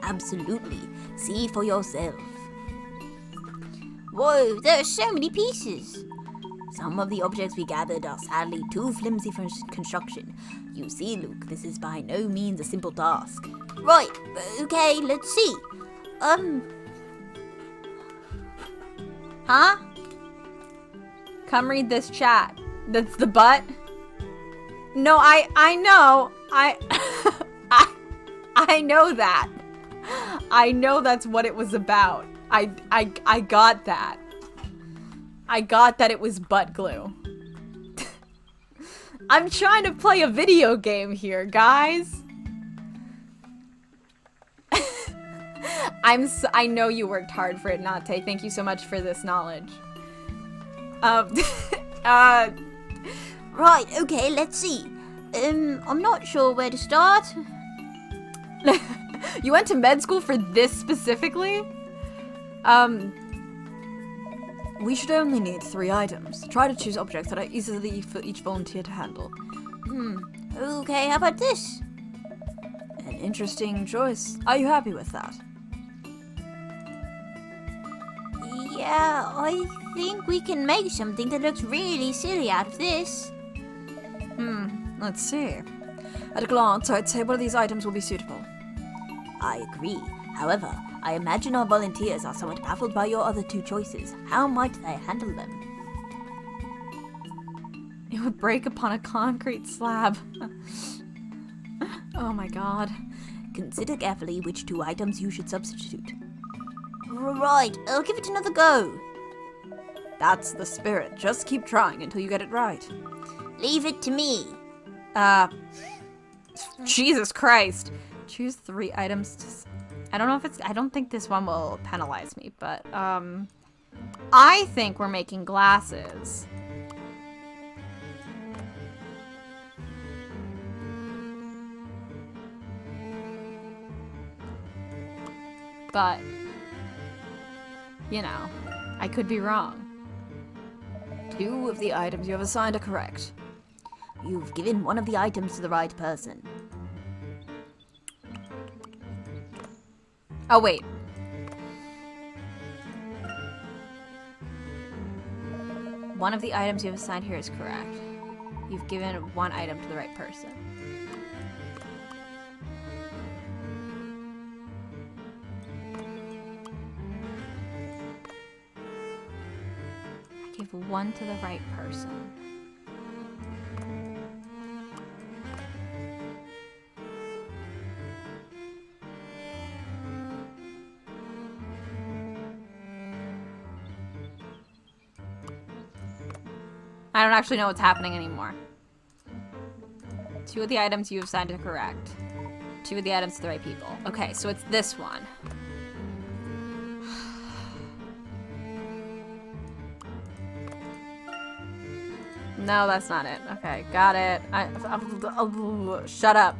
Absolutely. See for yourself. Whoa, there are so many pieces. Some of the objects we gathered are sadly too flimsy for construction. You see, Luke, this is by no means a simple task. Right, okay, let's see. Huh? Come read this chat. That's the butt? No, I know. I know that. I know that's what it was about. I got that. I got that it was butt glue. I'm trying to play a video game here, guys. I know you worked hard for it, Nate. Thank you so much for this knowledge. Right, okay, let's see. I'm not sure where to start. You went to med school for this specifically? We should only need 3 items. Try to choose objects that are easily for each volunteer to handle. Okay, how about this? An interesting choice. Are you happy with that? Yeah, I think we can make something that looks really silly out of this. Let's see. At a glance, I'd say one of these items will be suitable. I agree. However, I imagine our volunteers are somewhat baffled by your other 2 choices. How might they handle them? It would break upon a concrete slab. Oh my god. Consider carefully which 2 items you should substitute. Right, I'll give it another go. That's the spirit. Just keep trying until you get it right. Leave it to me. Jesus Christ. Choose 3 items to... I don't know if it's... I don't think this one will penalize me, but, I think we're making glasses. But, you know, I could be wrong. 2 of the items you have assigned are correct. You've given one of the items to the right person. Oh, wait. One of the items you have assigned here is correct. You've given 1 item to the right person. I gave 1 to the right person. I don't actually know what's happening anymore. 2 of the items you have assigned are correct. 2 of the items to the right people. Okay, so it's this one. No, that's not it. Okay, got it. Shut up.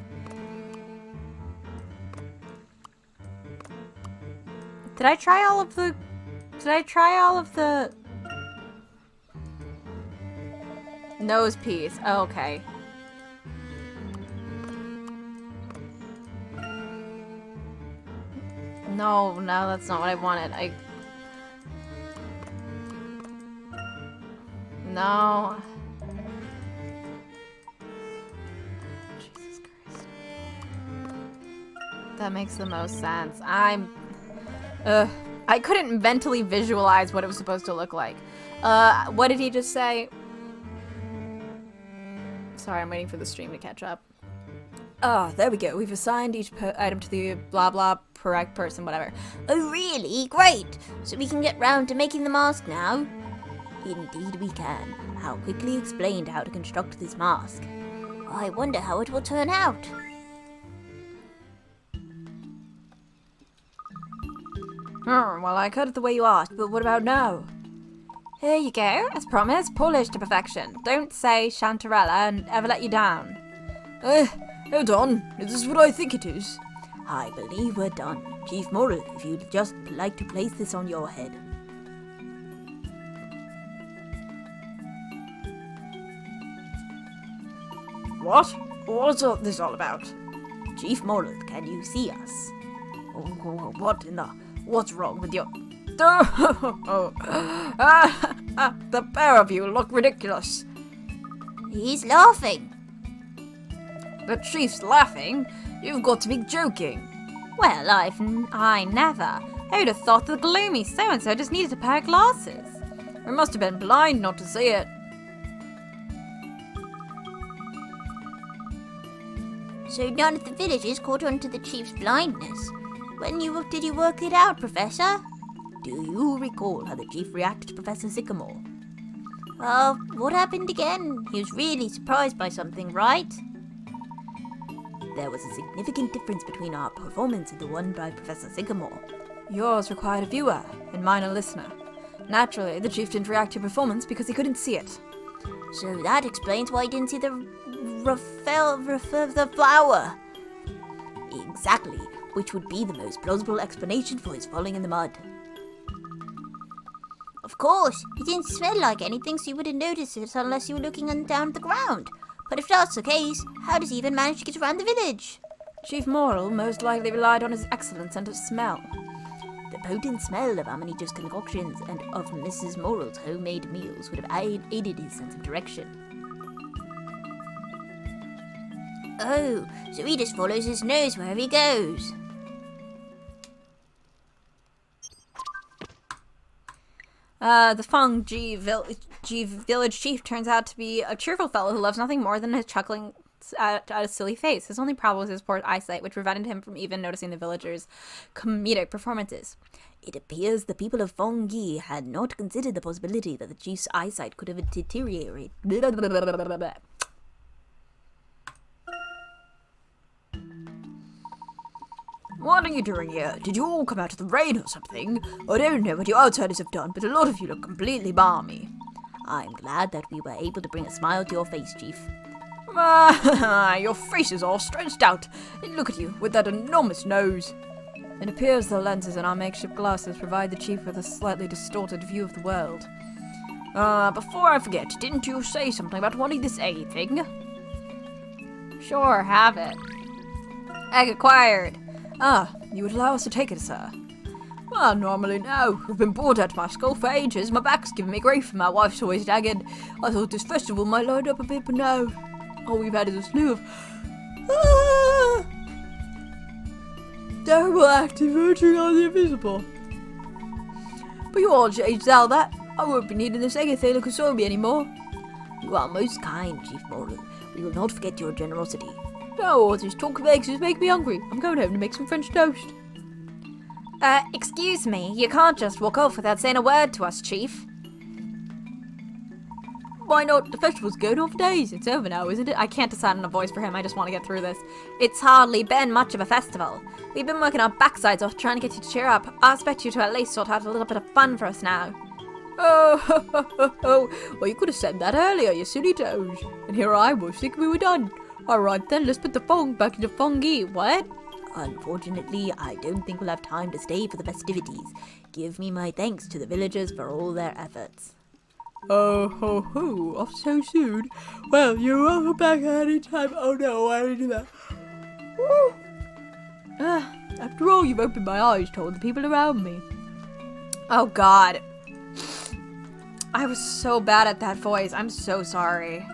Did I try all of the... nose piece? Oh, okay. No, that's not what I wanted. No. Jesus Christ. That makes the most sense. I couldn't mentally visualize what it was supposed to look like. What did he just say? Sorry, I'm waiting for the stream to catch up. Ah, there we go. We've assigned each item to the blah blah correct person, whatever. Oh, really? Great. So we can get round to making the mask now? Indeed we can. How quickly explained how to construct this mask. I wonder how it will turn out. Well, I cut it the way you asked, but what about now? Here you go. As promised, polished to perfection. Don't say Chantarella and ever let you down. Hold on. Is this what I think it is? I believe we're done. Chief Moral, if you'd just like to place this on your head. What? What's all this all about? Chief Moral, can you see us? What in the... What's wrong with your... The pair of you look ridiculous. He's laughing. The chief's laughing? You've got to be joking. Well, I never. Who'd have thought the gloomy so-and-so just needed a pair of glasses? I must have been blind not to see it. So none of the villagers caught on to the chief's blindness. Did you work it out, Professor? Do you recall how the chief reacted to Professor Sycamore? What happened again? He was really surprised by something, right? There was a significant difference between our performance and the one by Professor Sycamore. Yours required a viewer, and mine a listener. Naturally, the chief didn't react to your performance because he couldn't see it. So that explains why he didn't see the flower. Exactly, which would be the most plausible explanation for his falling in the mud. Of course, it didn't smell like anything, so you wouldn't notice it unless you were looking down at the ground. But if that's the case, how does he even manage to get around the village? Chief Moral most likely relied on his excellent sense of smell. The potent smell of Amanita's concoctions and of Mrs. Moral's homemade meals would have aided his sense of direction. Oh, so he just follows his nose wherever he goes. The Feng Ji village chief turns out to be a cheerful fellow who loves nothing more than his chuckling at a silly face. His only problem was his poor eyesight, which prevented him from even noticing the villagers' comedic performances. It appears the people of Fengyi had not considered the possibility that the chief's eyesight could have deteriorated. What are you doing here? Did you all come out of the rain or something? I don't know what you outsiders have done, but a lot of you look completely balmy. I'm glad that we were able to bring a smile to your face, Chief. Your face is all stretched out. Look at you, with that enormous nose. It appears the lenses in our makeshift glasses provide the chief with a slightly distorted view of the world. Before I forget, didn't you say something about wanting this egg thing? Sure, have it. Egg acquired. You would allow us to take it, sir? Well, normally no. I've been bored out of my skull for ages. My back's giving me grief and my wife's always nagging. I thought this festival might light up a bit, but no. All we've had is a slew of terrible acting verging on the invisible. But you all changed all that. I won't be needing this egg thing to console me anymore. You are most kind, Chief Moral. We will not forget your generosity. No, all this talk of eggs just make me hungry. I'm going home to make some French toast. Excuse me, you can't just walk off without saying a word to us, Chief. Why not? The festival's going on for days. It's over now, isn't it? I can't decide on a voice for him, I just want to get through this. It's hardly been much of a festival. We've been working our backsides off trying to get you to cheer up. I expect you to at least sort out a little bit of fun for us now. Oh, well, you could have said that earlier, you silly toes. And here I was thinking we were done. Alright then, let's put the Feng back into Fengyi. What? Unfortunately, I don't think we'll have time to stay for the festivities. Give me my thanks to the villagers for all their efforts. Oh, ho, ho, off so soon? Well, you're welcome back at any time. Oh no, why did I do that? After all, you've opened my eyes to all the people around me. Oh god. I was so bad at that voice. I'm so sorry.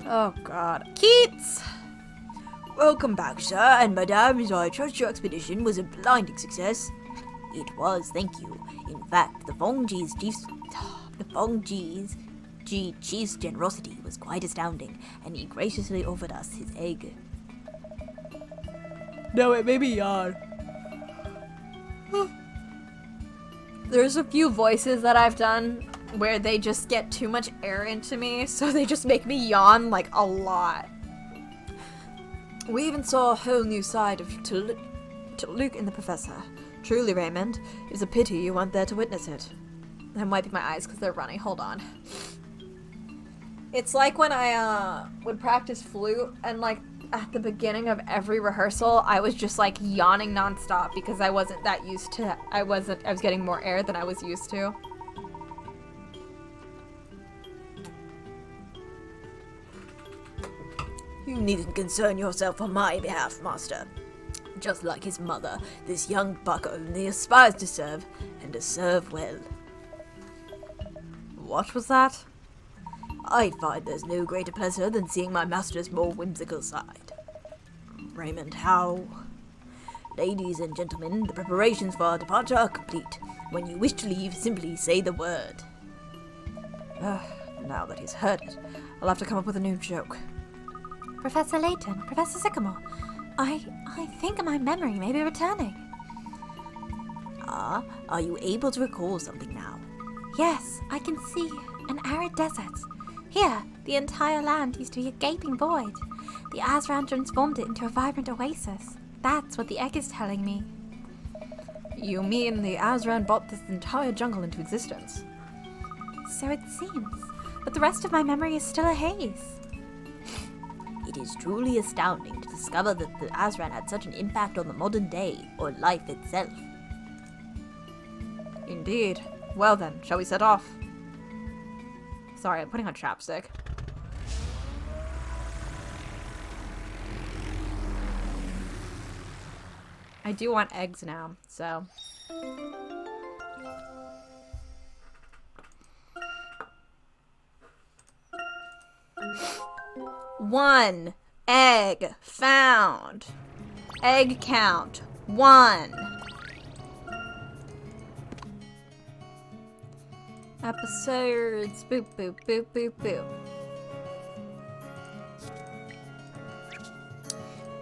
Oh god. Keats! Welcome back, sir, and madame, as I trust your expedition was a blinding success. It was, thank you. In fact, the Fengyi's chief's generosity was quite astounding, and he graciously offered us his egg. No, it made me yawn. There's a few voices that I've done where they just get too much air into me, so they just make me yawn like a lot. We even saw a whole new side to Luke and the Professor. Truly, Raymond, it's a pity you weren't there to witness it. I'm wiping my eyes because they're running. Hold on. It's like when I would practice flute, and like at the beginning of every rehearsal, I was just like yawning nonstop because I wasn't that used to. I was getting more air than I was used to. You needn't concern yourself on my behalf, Master. Just like his mother, this young buck only aspires to serve, and to serve well. What was that? I find there's no greater pleasure than seeing my master's more whimsical side. Raymond, how? Ladies and gentlemen, the preparations for our departure are complete. When you wish to leave, simply say the word. Now that he's heard it, I'll have to come up with a new joke. Professor Layton, Professor Sycamore, I think my memory may be returning. Ah, are you able to recall something now? Yes, I can see an arid desert. Here, the entire land used to be a gaping void. The Azran transformed it into a vibrant oasis. That's what the egg is telling me. You mean the Azran brought this entire jungle into existence? So it seems. But the rest of my memory is still a haze. It is truly astounding to discover that the Azran had such an impact on the modern day, or life itself. Indeed. Well then, shall we set off? Sorry, I'm putting on chapstick. I do want eggs now, so... One egg found. Egg count 1. Episodes. Boop, boop, boop, boop, boop.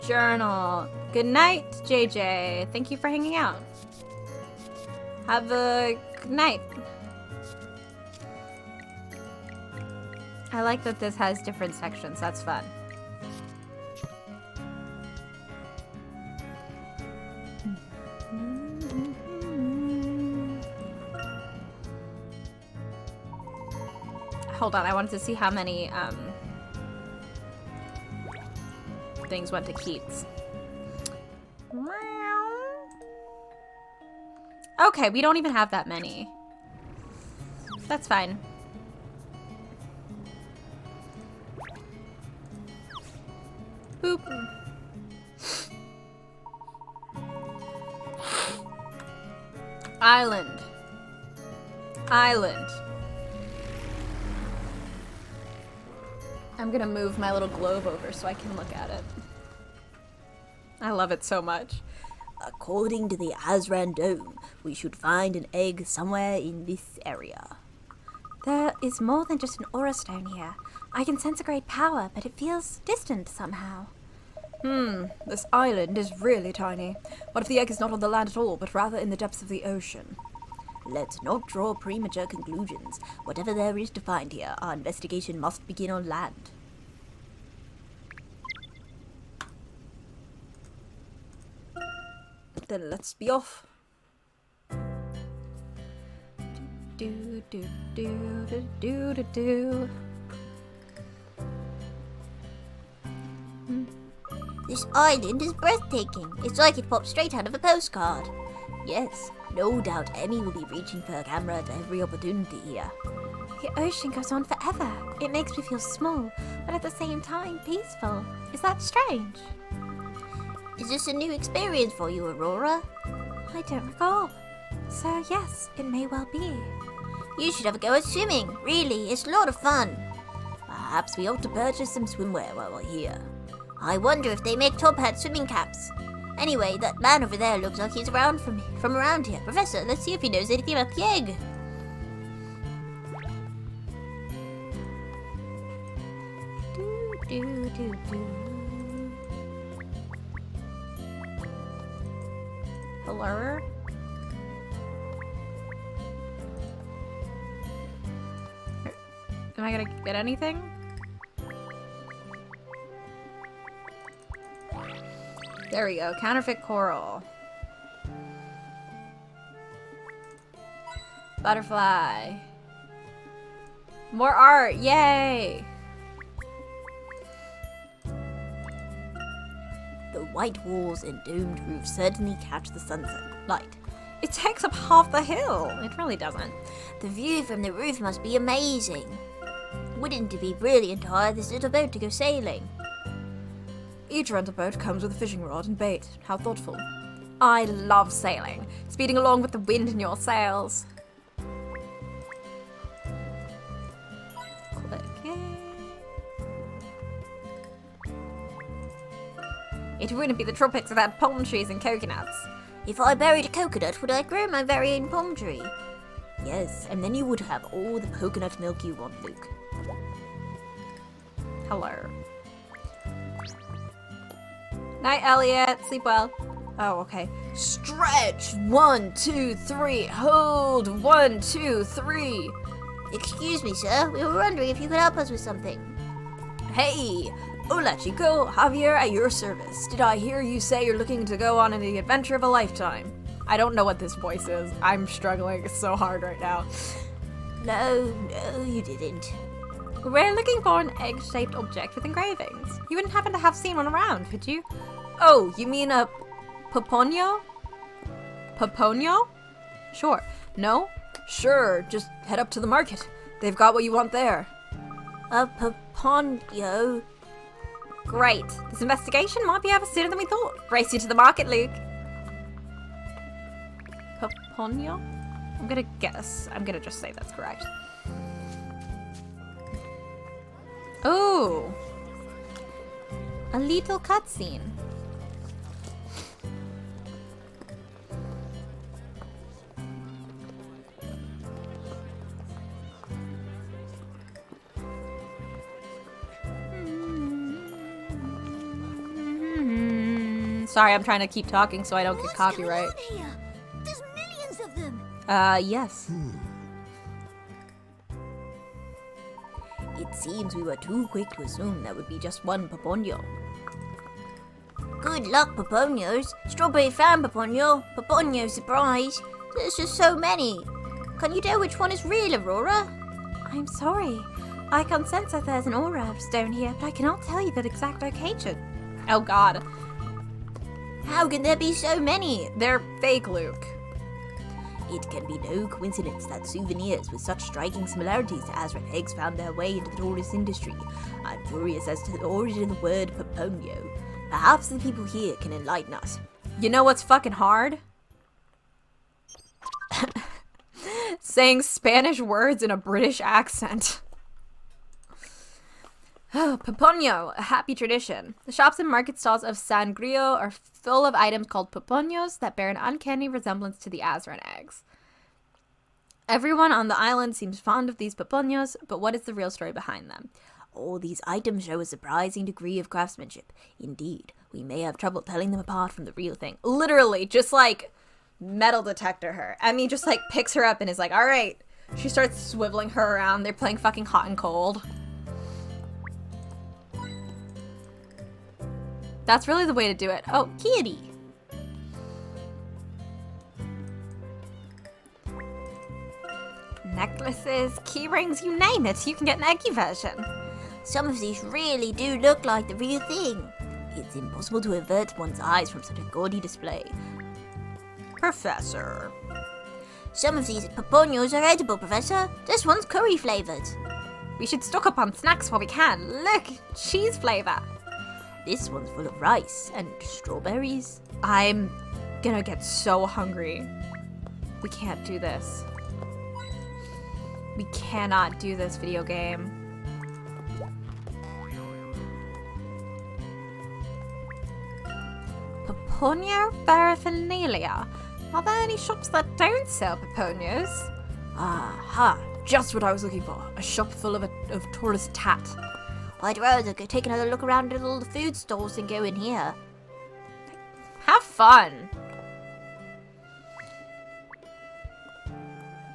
Journal. Good night, JJ. Thank you for hanging out. Have a good night. I like that this has different sections. That's fun. Hold on, I wanted to see how many things went to Keats. Okay, we don't even have that many. That's fine. Boop. Island. Island. I'm gonna move my little globe over so I can look at it. I love it so much. According to the Azran Dome, we should find an egg somewhere in this area. There is more than just an aura stone here. I can sense a great power, but it feels distant somehow. This island is really tiny. What if the egg is not on the land at all, but rather in the depths of the ocean? Let's not draw premature conclusions. Whatever there is to find here, our investigation must begin on land. Then let's be off. Do do do do do do do. This island is breathtaking. It's like it popped straight out of a postcard. Yes, no doubt Emmy will be reaching for a camera at every opportunity here. The ocean goes on forever. It makes me feel small, but at the same time peaceful. Is that strange? Is this a new experience for you, Aurora? I don't recall. So yes, it may well be. You should have a go at swimming. Really, it's a lot of fun. Perhaps we ought to purchase some swimwear while we're here. I wonder if they make top hat swimming caps. Anyway, that man over there looks like he's around from around here. Professor, let's see if he knows anything about the egg. Do do do. Hello? Am I gonna get anything? There we go. Counterfeit coral. Butterfly. More art. Yay! The white walls and domed roofs certainly catch the sunset light. It takes up half the hill. It really doesn't. The view from the roof must be amazing. Wouldn't it be brilliant to hire this little boat to go sailing? Each rental boat comes with a fishing rod and bait. How thoughtful. I love sailing, speeding along with the wind in your sails. It wouldn't be the tropics without palm trees and coconuts. If I buried a coconut, would I grow my very own palm tree? Yes, and then you would have all the coconut milk you want, Luke. Hello. Night, Elliot. Sleep well. Oh, okay. Stretch! 1, 2, 3. Hold! 1, 2, 3. Excuse me, sir. We were wondering if you could help us with something. Hey! Hola, Chico. Javier at your service. Did I hear you say you're looking to go on the adventure of a lifetime? I don't know what this voice is. I'm struggling so hard right now. No, you didn't. We're looking for an egg-shaped object with engravings. You wouldn't happen to have seen one around, could you? Oh, you mean a Paponio? Paponio? Sure. No? Sure, just head up to the market. They've got what you want there. A paponio? Great. This investigation might be over sooner than we thought. Race you to the market, Luke. Paponio? I'm gonna guess. I'm gonna just say that's correct. Oh! A little cutscene. Sorry, I'm trying to keep talking so I don't get copyright. What's going on here? There's millions of them. Yes. It seems we were too quick to assume there would be just one Paponio. Good luck, paponios. Strawberry fan paponio. Paponio surprise. There's just so many. Can you tell which one is real, Aurora? I'm sorry. I can sense that there's an aura of stone here, but I cannot tell you the exact location. Oh god. How can there be so many? They're fake, Luke. It can be no coincidence that souvenirs with such striking similarities to Azran eggs found their way into the tourist industry. I'm curious as to the origin of the word Paponio. Perhaps the people here can enlighten us. You know what's fucking hard? Saying Spanish words in a British accent. Oh, Paponio, a happy tradition. The shops and market stalls of San Grillo are full of items called Papoños that bear an uncanny resemblance to the Azran eggs. Everyone on the island seems fond of these Papoños, but what is the real story behind them? All these items show a surprising degree of craftsmanship. Indeed, we may have trouble telling them apart from the real thing. Literally, just like metal detector her. I mean, just like picks her up and is like, all right. She starts swiveling her around. They're playing fucking hot and cold. That's really the way to do it. Oh, kitty. Necklaces, key rings, you name it. You can get an eggy version. Some of these really do look like the real thing. It's impossible to avert one's eyes from such a gaudy display. Professor. Some of these paponios are edible, Professor. This one's curry flavored. We should stock up on snacks while we can. Look, cheese flavor. This one's full of rice and strawberries. I'm gonna get so hungry. We can't do this. We cannot do this video game. Paponio paraphernalia. Are there any shops that don't sell paponios? Aha! Just what I was looking for. A shop full of tourist tat. I'd rather go take another look around at all the food stalls than go in here. Have fun.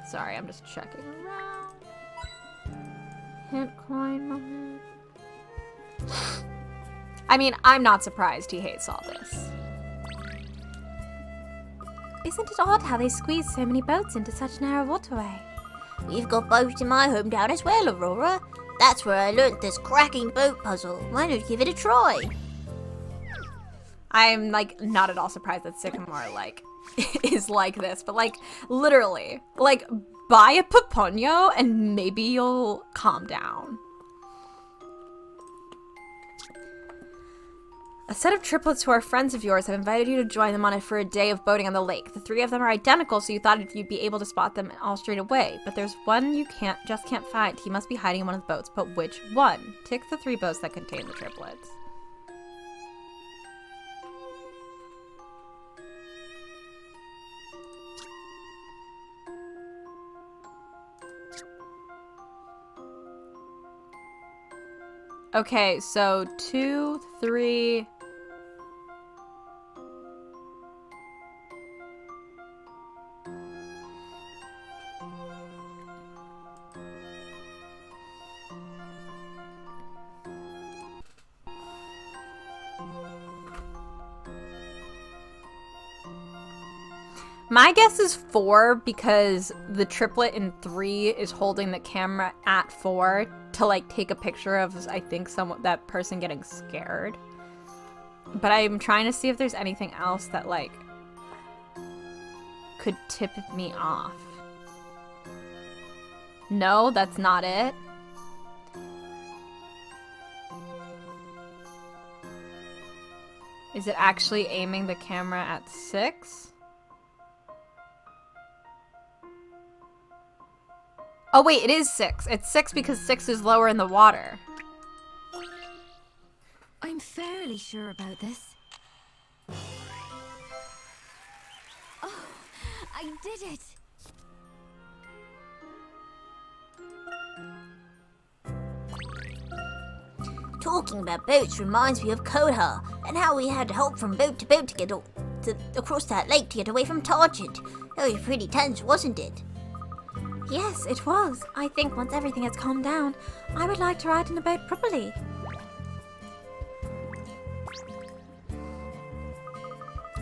Sorry, I'm just checking around. Hint coin moment. I mean, I'm not surprised he hates all this. Isn't it odd how they squeeze so many boats into such narrow waterway? We've got boats in my hometown as well, Aurora. That's where I learnt this cracking boat puzzle. Why not give it a try? I'm like not at all surprised that Sycamore like is like this, but like literally, like buy a Paponio and maybe you'll calm down. A set of triplets who are friends of yours have invited you to join them on it for a day of boating on the lake. The 3 of them are identical, so you thought you'd be able to spot them all straight away. But there's one you can't find. He must be hiding in one of the boats. But which one? Tick the 3 boats that contain the triplets. Okay, so 2, 3... My guess is 4 because the triplet in 3 is holding the camera at 4 to like take a picture of, I think, that person getting scared. But I'm trying to see if there's anything else that like could tip me off. No, that's not it. Is it actually aiming the camera at 6? Oh wait, it is 6. It's 6 because 6 is lower in the water. I'm fairly sure about this. Oh, I did it! Talking about boats reminds me of Koha and how we had to hop from boat to boat to get across that lake to get away from Targent. That was pretty tense, wasn't it? Yes, it was. I think once everything has calmed down, I would like to ride in a boat properly.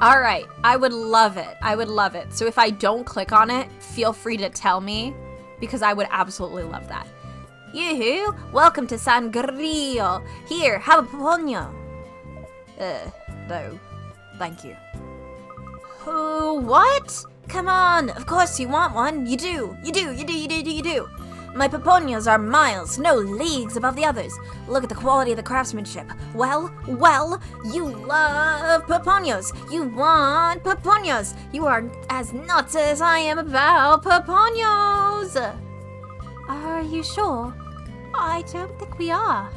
Alright, I would love it. I would love it. So if I don't click on it, feel free to tell me, because I would absolutely love that. Yoo-hoo! Welcome to Sangrio. Here, have a puponio. No. Thank you. What? Come on, of course you want one. You do. My paponios are miles, no leagues above the others. Look at the quality of the craftsmanship. Well, you love paponios. You want paponios. You are as nuts as I am about paponios. Are you sure? I don't think we are.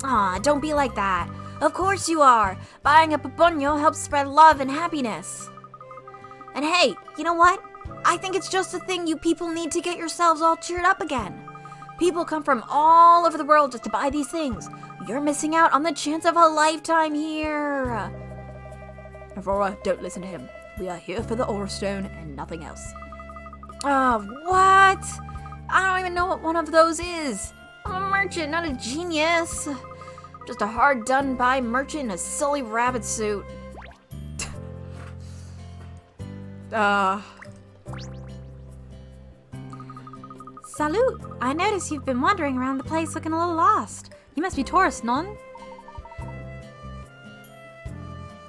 Aw, don't be like that. Of course you are. Buying a paponio helps spread love and happiness. And hey, you know what? I think it's just a thing you people need to get yourselves all cheered up again. People come from all over the world just to buy these things. You're missing out on the chance of a lifetime here. Aurora, don't listen to him. We are here for the Aura Stone and nothing else. What? I don't even know what one of those is. I'm a merchant, not a genius. Just a hard done by merchant in a silly rabbit suit. Salute! I notice you've been wandering around the place looking a little lost. You must be tourists, non?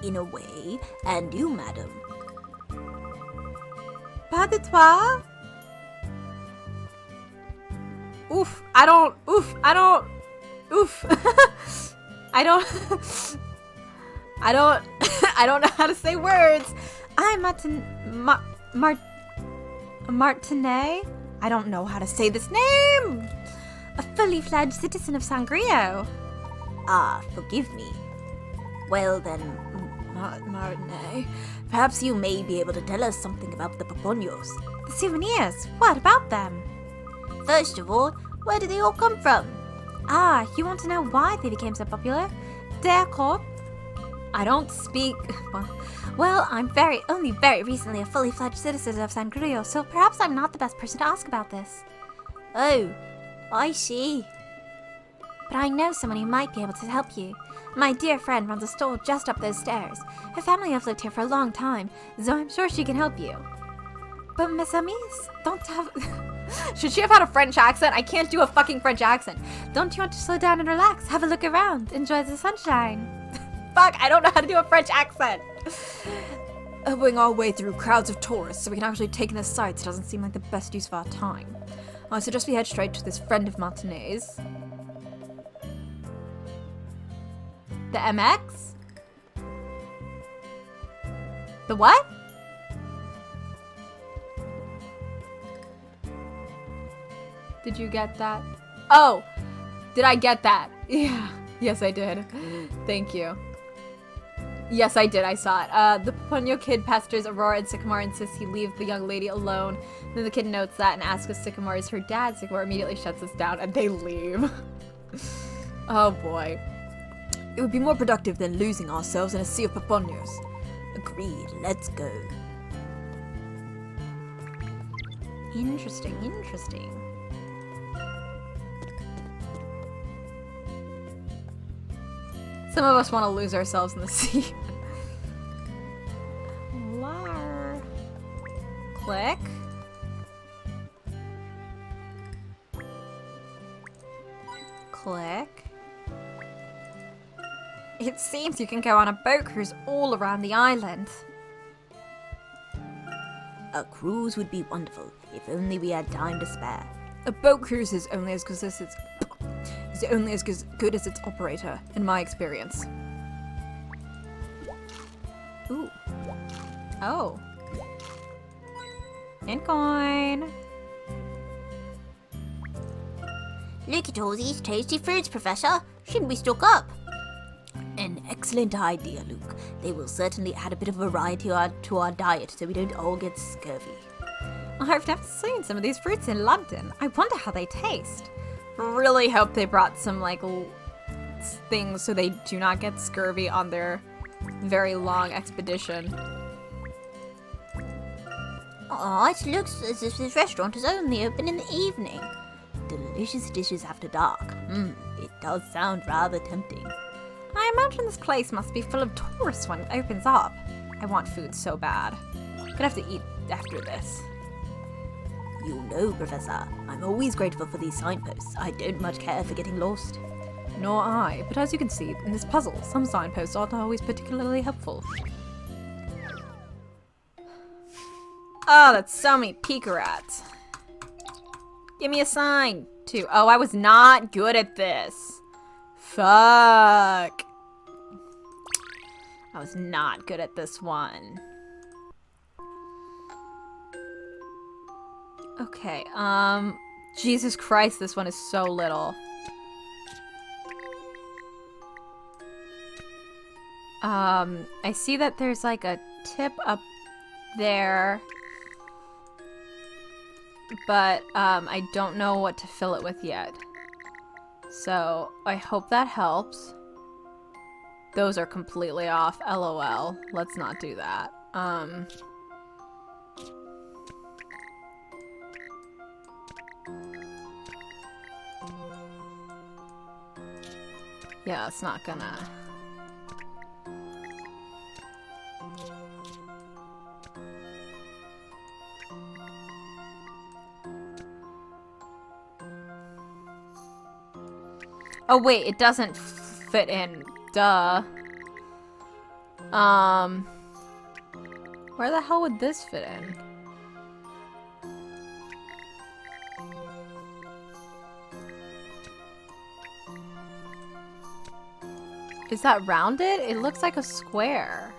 In a way, and you, madam. Pas de toi? Oof, I don't know how to say words. I'm Martinet? I don't know how to say this name. A fully fledged citizen of Sangrio. Ah, forgive me. Well then, Martinet, perhaps you may be able to tell us something about the paponios. The souvenirs, what about them? First of all, where did they all come from? Ah, you want to know why they became so popular? D'accord. I don't speak... Well, I'm only very recently a fully fledged citizen of Sangrio, so perhaps I'm not the best person to ask about this. Oh, I see. But I know someone who might be able to help you. My dear friend runs a store just up those stairs. Her family have lived here for a long time, so I'm sure she can help you. But mes amis, don't have... Should she have had a French accent? I can't do a fucking French accent. Don't you want to slow down and relax? Have a look around. Enjoy the sunshine. Fuck, I don't know how to do a French accent. Elbowing our way through crowds of tourists so we can actually take in the sights doesn't seem like the best use of our time. I suggest we head straight to this friend of Martinet's. The MX? The what? Did you get that? Oh! Did I get that? Yeah. Yes, I did. Thank you. Yes, I did. I saw it. The Ponyo kid pesters Aurora and Sycamore, insists he leave the young lady alone. Then the kid notes that and asks if Sycamore is her dad. Sycamore immediately shuts us down and they leave. Oh boy. It would be more productive than losing ourselves in a sea of Paponios. Agreed, let's go. Interesting, interesting. Some of us want to lose ourselves in the sea. Lar. Click. Click. It seems you can go on a boat cruise all around the island. A cruise would be wonderful, if only we had time to spare. A boat cruise is only as good as its operator, in my experience. Ooh. Oh. And coin. Look at all these tasty fruits, Professor. Shouldn't we stock up? An excellent idea, Luke. They will certainly add a bit of variety to our diet so we don't all get scurvy. I've never seen some of these fruits in London. I wonder how they taste. Really hope they brought some, like, things so they do not get scurvy on their very long expedition. Oh, it looks as if this restaurant is only open in the evening. Delicious dishes after dark. It does sound rather tempting. I imagine this place must be full of tourists when it opens up. I want food so bad. Gonna have to eat after this. You know, Professor, I'm always grateful for these signposts. I don't much care for getting lost. Nor I, but as you can see, in this puzzle, some signposts aren't always particularly helpful. Oh, that's so many Pika rats. Give me a sign, too. Oh, I was not good at this. Fuck. I was not good at this one. Okay, Jesus Christ, this one is so little. I see that there's like a tip up there, but I don't know what to fill it with yet. So I hope that helps. Those are completely off, LOL. Let's not do that. Yeah, it's not gonna... Oh wait, it doesn't fit in. Duh. Where the hell would this fit in? Is that rounded? It looks like a square.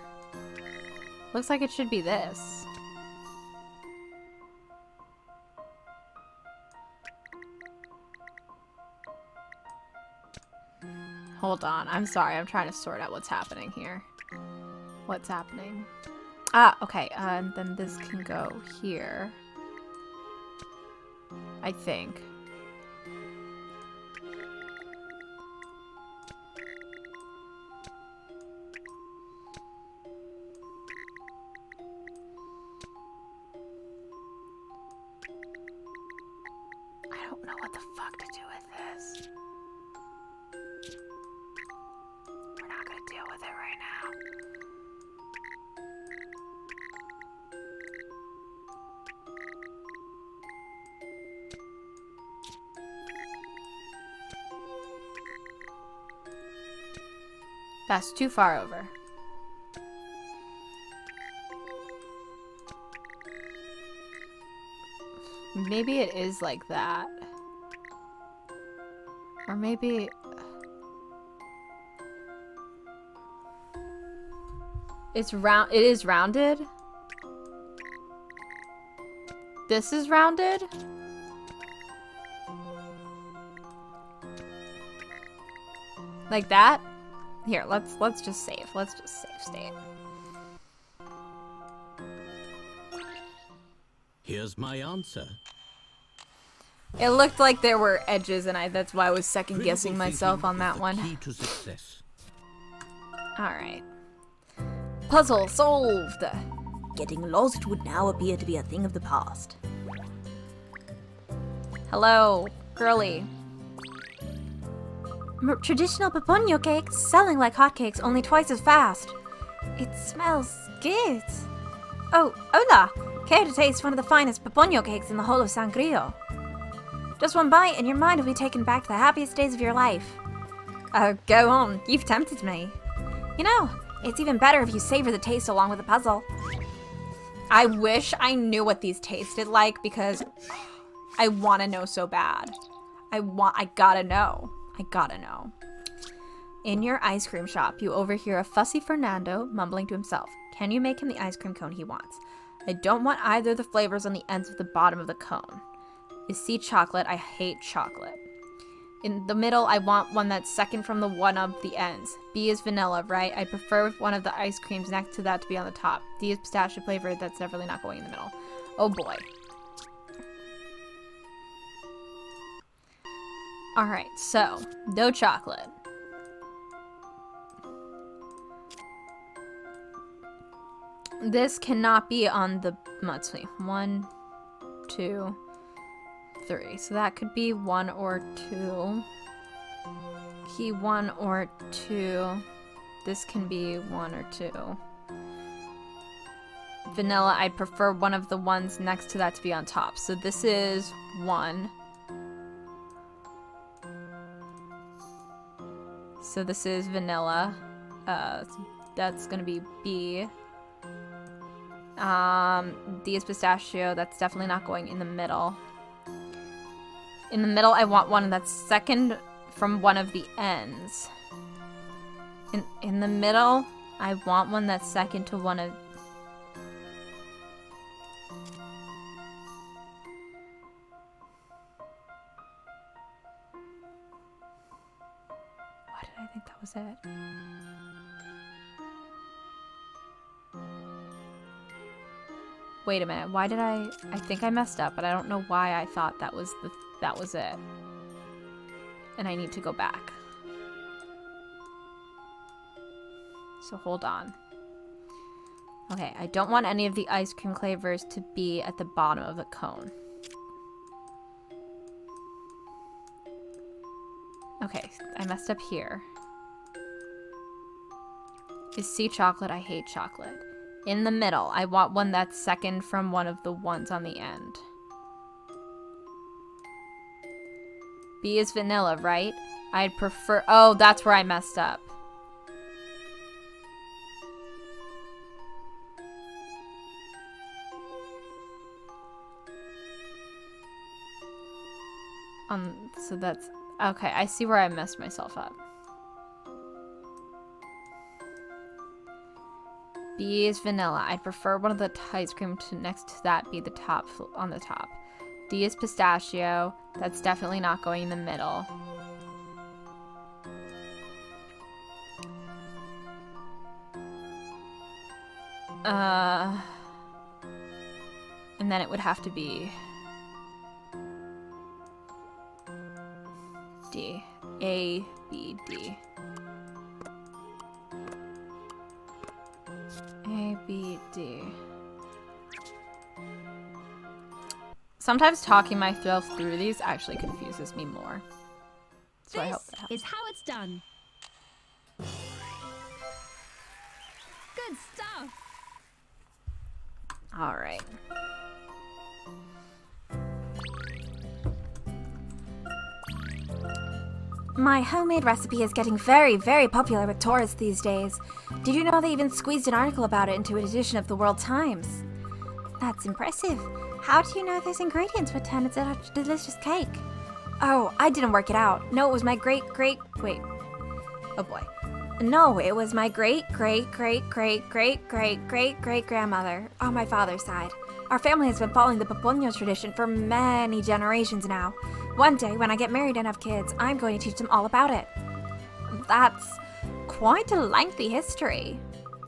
Looks like it should be this. Hold on. I'm sorry. I'm trying to sort out what's happening here. What's happening? Ah, okay. And then this can go here. I think. I don't know what the fuck to do with this. We're not gonna deal with it right now. That's too far over. Maybe it is like that. Or maybe... It's round. It is rounded. This is rounded. Like that? Here, let's just save. Let's just save state. Here's my answer. It looked like there were edges, and that's why I was second Critical guessing myself thinking on is that the one. Key to success. All right. Puzzle solved. Getting lost would now appear to be a thing of the past. Hello, girly. Traditional paponyo cakes selling like hotcakes, only twice as fast. It smells good. Oh, hola! Care to taste one of the finest paponyo cakes in the whole of Sangrio? Just one bite and your mind will be taken back to the happiest days of your life. Oh, go on. You've tempted me. You know, it's even better if you savor the taste along with the puzzle. I wish I knew what these tasted like because I want to know so bad. I gotta know. I gotta know. In your ice cream shop, you overhear a fussy Fernando mumbling to himself. Can you make him the ice cream cone he wants? I don't want either of the flavors on the ends of the bottom of the cone. Is C chocolate? I hate chocolate. In the middle, I want one that's second from the one of the ends. B is vanilla, right? I prefer one of the ice creams next to that to be on the top. D is pistachio flavor. That's definitely not going in the middle. Oh boy. Alright, so, no chocolate. This cannot be on the, let's see, 1, 2, 3. So that could be 1 or 2. Key 1 or 2. This can be 1 or 2. Vanilla, I'd prefer one of the ones next to that to be on top. So this is 1. So this is vanilla. That's gonna be B. D is pistachio. That's definitely not going in the middle. In the middle, I want one that's second from one of the ends. In the middle, I want one that's second to one of... Why did I think that was it? Wait a minute, why did I think I messed up, but I don't know why I thought that was it. And I need to go back. So hold on. Okay, I don't want any of the ice cream flavors to be at the bottom of the cone. Okay, I messed up here. Is C chocolate? I hate chocolate. In the middle, I want one that's second from one of the ones on the end. B is vanilla, right? I'd prefer... Oh, that's where I messed up. So that's... Okay, I see where I messed myself up. B is vanilla. I'd prefer one of the ice cream to next to that be the top on the top. D is pistachio. That's definitely not going in the middle. And then it would have to be D. A, B, D. A, B, D. Sometimes talking myself through these actually confuses me more. So I hope that helps. Is how it's done. Good stuff. All right. My homemade recipe is getting very, very popular with tourists these days. Did you know they even squeezed an article about it into an edition of the World Times? That's impressive. How do you know those ingredients would turn into such a delicious cake? Oh, I didn't work it out. No, it was my great... Wait. Oh boy. No, it was my great-great-great-great-great-great-great-great-great-grandmother on my father's side. Our family has been following the Papuño tradition for many generations now. One day, when I get married and have kids, I'm going to teach them all about it. That's quite a lengthy history.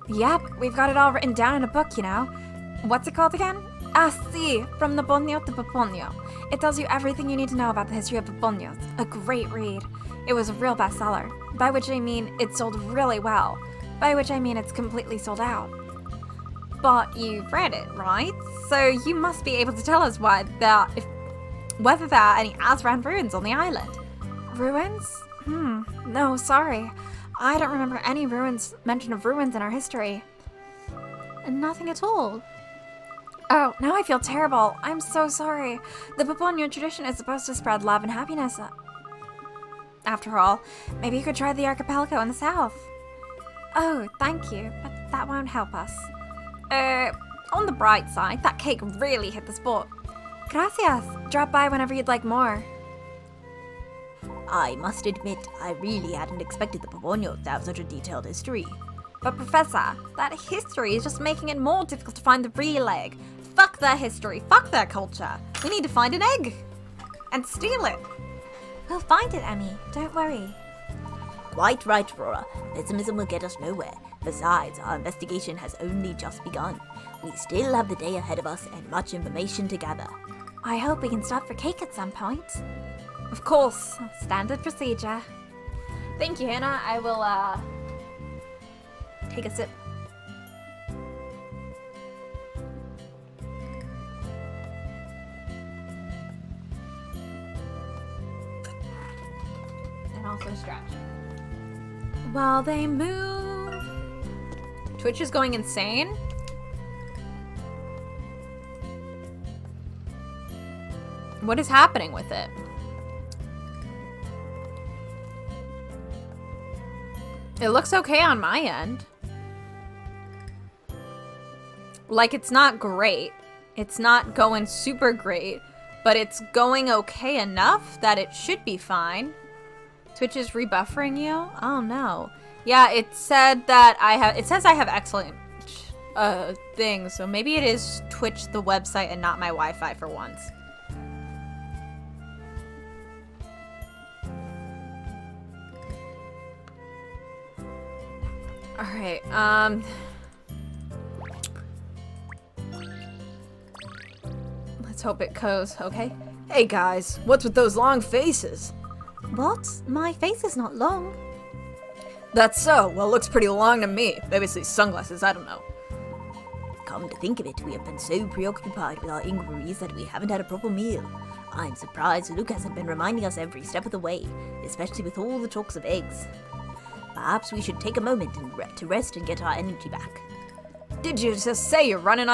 Yep, we've got it all written down in a book, you know. What's it called again? Sí, From Naponyo to Papuño. It tells you everything you need to know about the history of Papuños. A great read. It was a real bestseller, by which I mean it sold really well, by which I mean it's completely sold out. But you've read it, right? So you must be able to tell us whether there are any Azran ruins on the island. Ruins? No, sorry. I don't remember any mention of ruins in our history. Nothing at all. Oh, now I feel terrible. I'm so sorry. The Papuño tradition is supposed to spread love and happiness. After all, maybe you could try the archipelago in the south. Oh, thank you, but that won't help us. On the bright side, that cake really hit the spot. Gracias. Drop by whenever you'd like more. I must admit, I really hadn't expected the Papuños to have such a detailed history. But Professor, that history is just making it more difficult to find the real egg. Fuck their history, fuck their culture. We need to find an egg and steal it. We'll find it, Emmy. Don't worry. Quite right, Aurora. Pessimism will get us nowhere. Besides, our investigation has only just begun. We still have the day ahead of us and much information to gather. I hope we can stop for cake at some point. Of course, standard procedure. Thank you, Hannah. I will, take a sip. And also stretch. While they move. Twitch is going insane. What is happening with it? It looks okay on my end. Like, it's not great. It's not going super great, but it's going okay enough that it should be fine. Twitch is rebuffering you? Oh no. Yeah, it said that it says I have excellent things, so maybe it is Twitch the website and not my Wi-Fi for once. Alright, let's hope it goes, okay? Hey guys, what's with those long faces? What? My face is not long. That's so. Well, it looks pretty long to me. Maybe it's these sunglasses, I don't know. Come to think of it, we have been so preoccupied with our inquiries that we haven't had a proper meal. I'm surprised Luke hasn't been reminding us every step of the way, especially with all the talks of eggs. Perhaps we should take a moment to rest and get our energy back. Did you just say you're running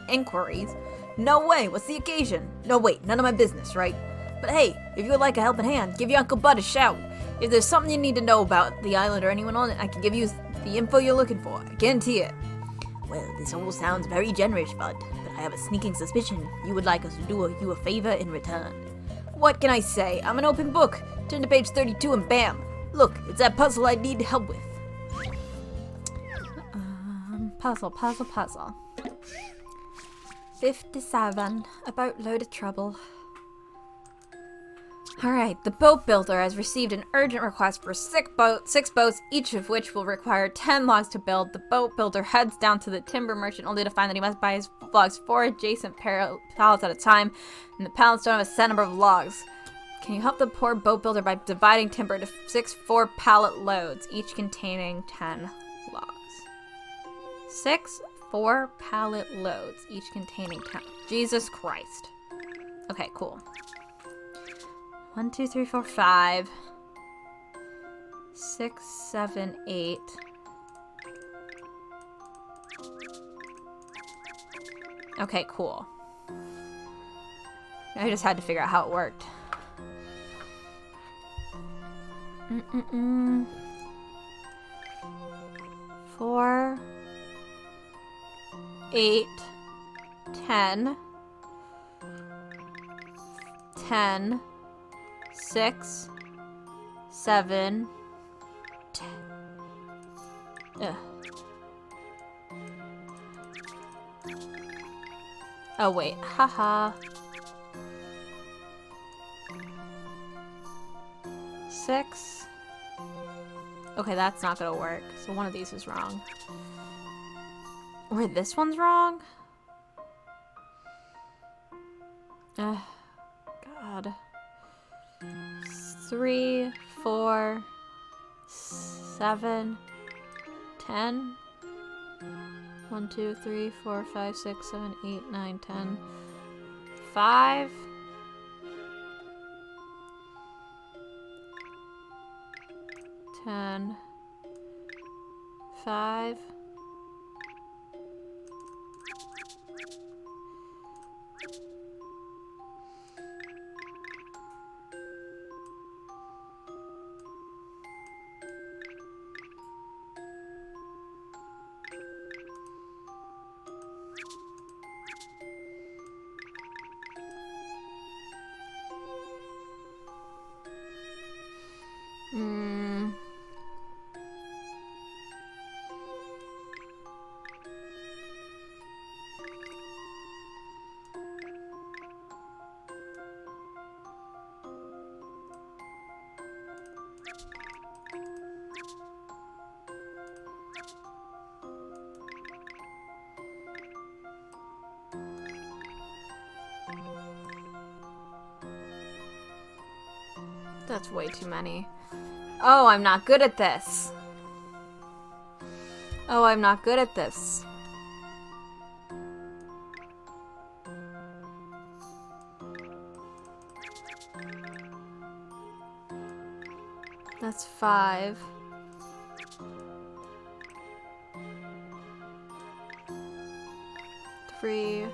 inquiries? No way, what's the occasion? No, wait, none of my business, right? But hey, if you would like a helping hand, give your Uncle Bud a shout. If there's something you need to know about the island or anyone on it, I can give you the info you're looking for. I guarantee it. Well, this all sounds very generous, Bud, but I have a sneaking suspicion you would like us to do you a favor in return. What can I say? I'm an open book. Turn to page 32 and bam! Look, it's that puzzle I need help with. Puzzle. 57. A boatload of trouble. Alright, the boat builder has received an urgent request for 6 boats, each of which will require 10 logs to build. The boat builder heads down to the timber merchant only to find that he must buy his logs 4 adjacent pallets at a time, and the pallets don't have a set number of logs. Can you help the poor boat builder by dividing timber into 6 4-pallet loads, each containing 10 logs? 6 4-pallet loads, each containing 10. Jesus Christ. Okay, cool. 1, 2, 3, 4, 5. 6, 7, 8. Okay, cool. I just had to figure out how it worked. 4, 8, 10, 10, 6, 7, Ugh. Oh, wait. Haha. 6. Okay, that's not gonna work. So one of these is wrong. Or this one's wrong? God. 3, 4, 7, 10. 1, 2, 3, 4, 5, 6, 7, 8, 9, 10. 5. 10. 5. That's way too many. Oh, I'm not good at this. Oh, I'm not good at this. That's 5. 3,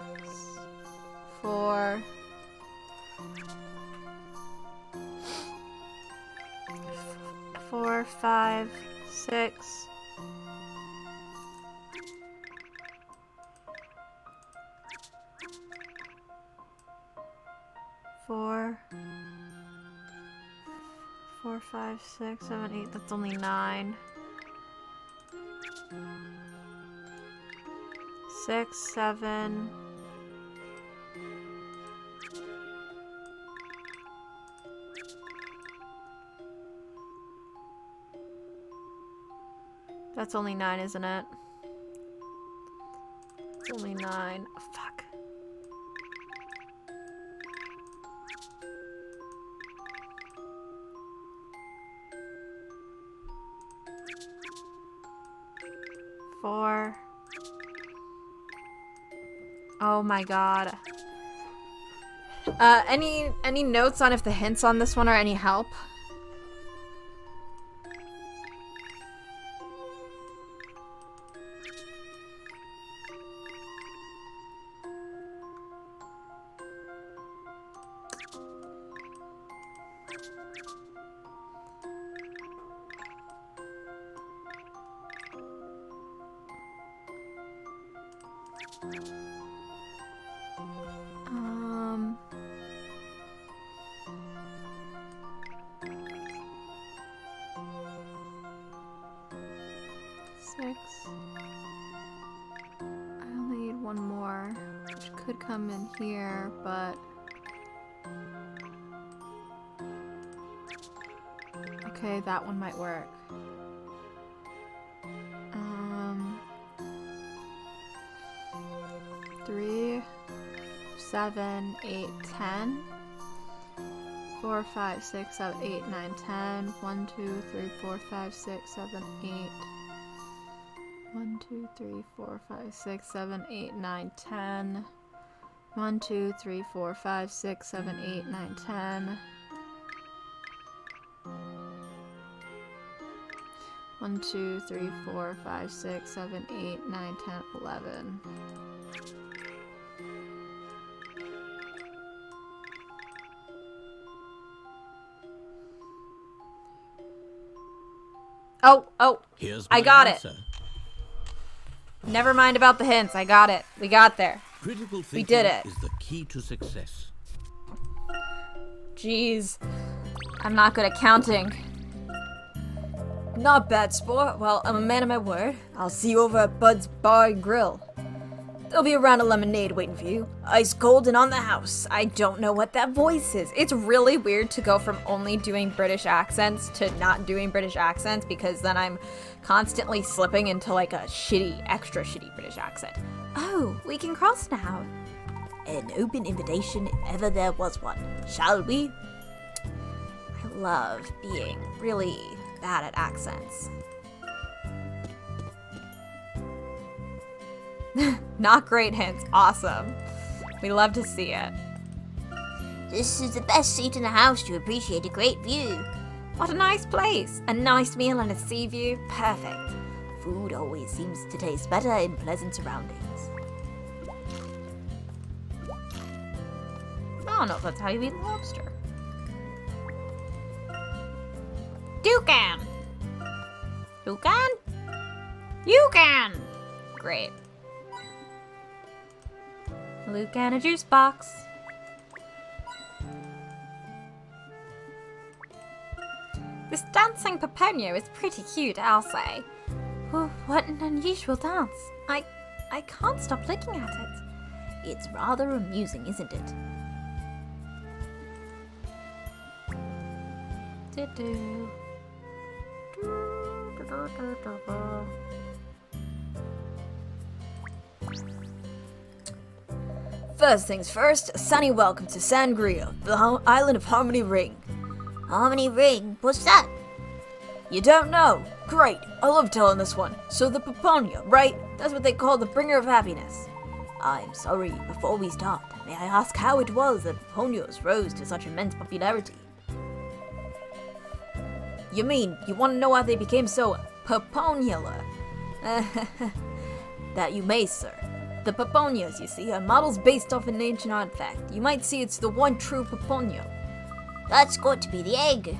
4. 4, 5, 6. 4, 5, 6, 7, 8. That's only 9. 6, 7. That's only 9, isn't it? It's only 9. Oh, fuck. Four. Oh my god. Any notes on if the hints on this one are any help? Six. I only need one more, which could come in here, but okay, that one might work. 3, 7, 8, 10. 4, 5, 6, 7, 8, 9, 10. 1, 2, 3, 4, 5, 6, 7, 8. 1, 2, 3, 4, 5, 6, 7, 8, 9, 10. 1, 2, 3, 4, 5, 6, 7, 8, 9, 10. 1, 2, 3, 4, 5, 6, 7, 8, 9, 10, 11. Oh, Here's I my got answer. it. Never mind about the hints. I got it. We got there. Critical We thinking did it. is the key to success. Jeez. I'm not good at counting. Not bad, sport. Well, I'm a man of my word. I'll see you over at Bud's Bar and Grill. There'll be a round of lemonade waiting for you. Ice cold and on the house. I don't know what that voice is. It's really weird to go from only doing British accents to not doing British accents, because then I'm constantly slipping into like a extra shitty British accent. Oh, we can cross now. An open invitation if ever there was one. Shall we? I love being really bad at accents. Not great hints. Awesome. We love to see it. This is the best seat in the house to appreciate a great view. What a nice place. A nice meal and a sea view. Perfect. Food always seems to taste better in pleasant surroundings. I don't know if that's how you eat lobster. Toucan! Toucan? You can! Great. Luke and a juice box. This dancing Peponio is pretty cute, I'll say. Oh, what an unusual dance. I can't stop looking at it. It's rather amusing, isn't it? Do-do. First things first, a sunny welcome to Sangria, the island of Harmony Ring. Harmony Ring? What's that? You don't know? Great, I love telling this one. So the Peponia, right? That's what they call the bringer of happiness. I'm sorry, before we start, may I ask how it was that Peponios rose to such immense popularity? You mean, you want to know how they became so Peponular? That you may, sir. The Peponias, you see, are models based off an ancient artifact. You might see it's the one true Peponio. That's got to be the egg.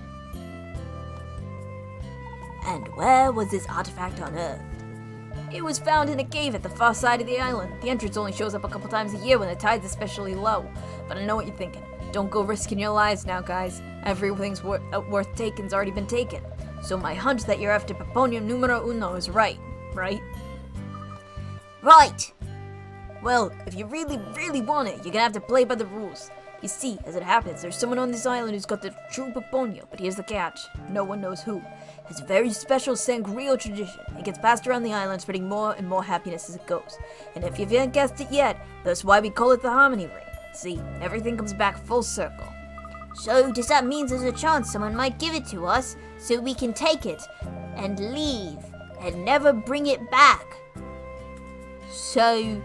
And where was this artifact unearthed? It was found in a cave at the far side of the island. The entrance only shows up a couple times a year when the tide's especially low. But I know what you're thinking. Don't go risking your lives now, guys. Everything's worth taking's already been taken. So my hunch that you're after Peponia numero uno is right? Right. Well, if you really, really want it, you're gonna have to play by the rules. You see, as it happens, there's someone on this island who's got the true Peponio, but here's the catch. No one knows who. It's a very special sangria tradition. It gets passed around the island, spreading more and more happiness as it goes. And if you haven't guessed it yet, that's why we call it the Harmony Ring. See, everything comes back full circle. So does that mean there's a chance someone might give it to us so we can take it and leave and never bring it back? So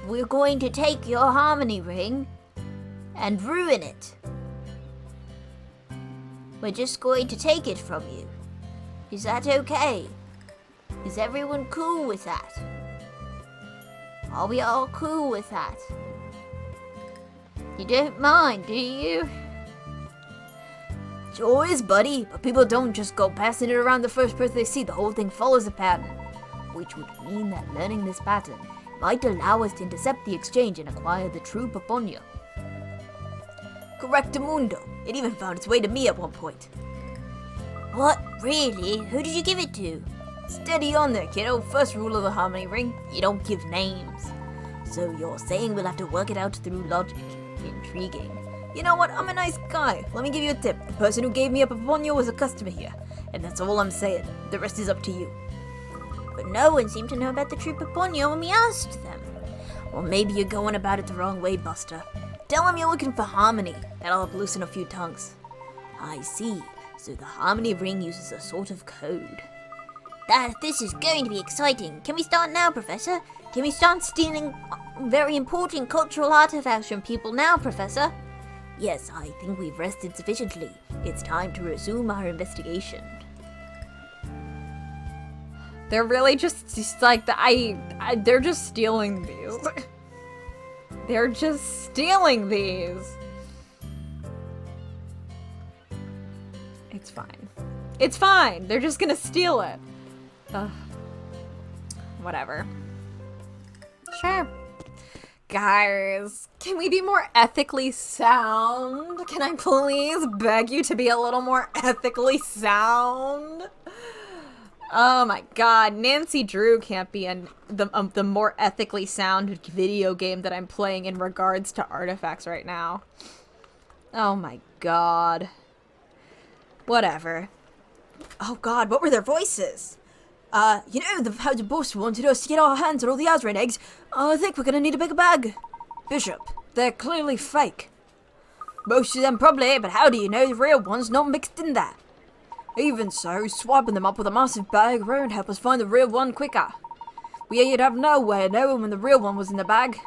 we're going to take your Harmony Ring and ruin it. We're just going to take it from you. Is that okay? Is everyone cool with that? Are we all cool with that? You don't mind, do you? Sure is, buddy, but people don't just go passing it around the first person they see. The whole thing follows a pattern. Which would mean that learning this pattern might allow us to intercept the exchange and acquire the true Peponio. Correctamundo. It even found its way to me at one point. What? Really? Who did you give it to? Steady on there, kiddo. First rule of the Harmony Ring, you don't give names. So you're saying we'll have to work it out through logic. Intriguing. You know what? I'm a nice guy. Let me give you a tip. The person who gave me a Peponio was a customer here. And that's all I'm saying. The rest is up to you. But no one seemed to know about the true Peponio when we asked them. Or maybe you're going about it the wrong way, Buster. Tell them you're looking for harmony. That'll help loosen a few tongues. I see. So the Harmony Ring uses a sort of code. This is going to be exciting. Can we start now, Professor? Can we start stealing very important cultural artifacts from people now, Professor? Yes, I think we've rested sufficiently. It's time to resume our investigation. They're really just like they're just stealing these. They're just stealing these. It's fine. It's fine. They're just gonna steal it. Ugh. Whatever. Sure. Guys, can we be more ethically sound? Can I please beg you to be a little more ethically sound? Oh my god, Nancy Drew can't be in the more ethically sound video game that I'm playing in regards to artifacts right now. Oh my god. Whatever. Oh god, what were their voices? How the boss wanted us to get our hands on all the azran eggs. I think we're gonna need a bigger bag. Bishop, they're clearly fake. Most of them probably, but how do you know the real one's not mixed in there? Even so, swapping them up with a massive bag won't help us find the real one quicker. We'd have no way of knowing when the real one was in the bag.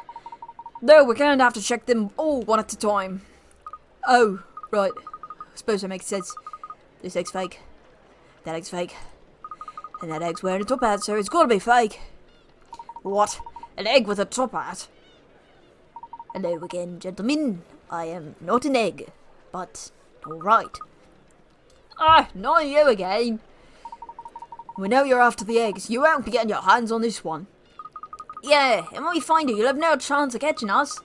Though we're going to have to check them all one at a time. Oh, right. I suppose that makes sense. This egg's fake. That egg's fake. And that egg's wearing a top hat, so it's gotta be fake. What? An egg with a top hat? Hello again, gentlemen. I am not an egg, but alright. Ah, not you again. We know you're after the eggs. You won't be getting your hands on this one. Yeah, and when we find you, you'll have no chance of catching us.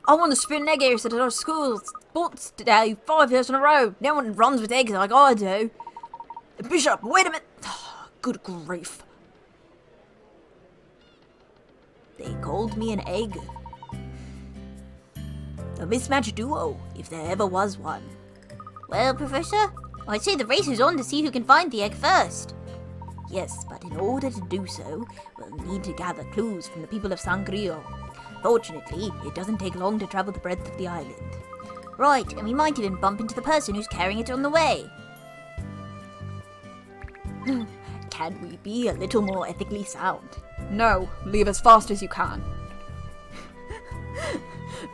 I won the spin egg race at our school sports today 5 years in a row. No one runs with eggs like I do. Bishop, wait a minute. Good grief. They called me an egg. A mismatched duo, if there ever was one. Well, Professor, I'd say the race is on to see who can find the egg first. Yes, but in order to do so, we'll need to gather clues from the people of Sangrio. Fortunately, it doesn't take long to travel the breadth of the island. Right, and we might even bump into the person who's carrying it on the way. Can we be a little more ethically sound? No, leave as fast as you can.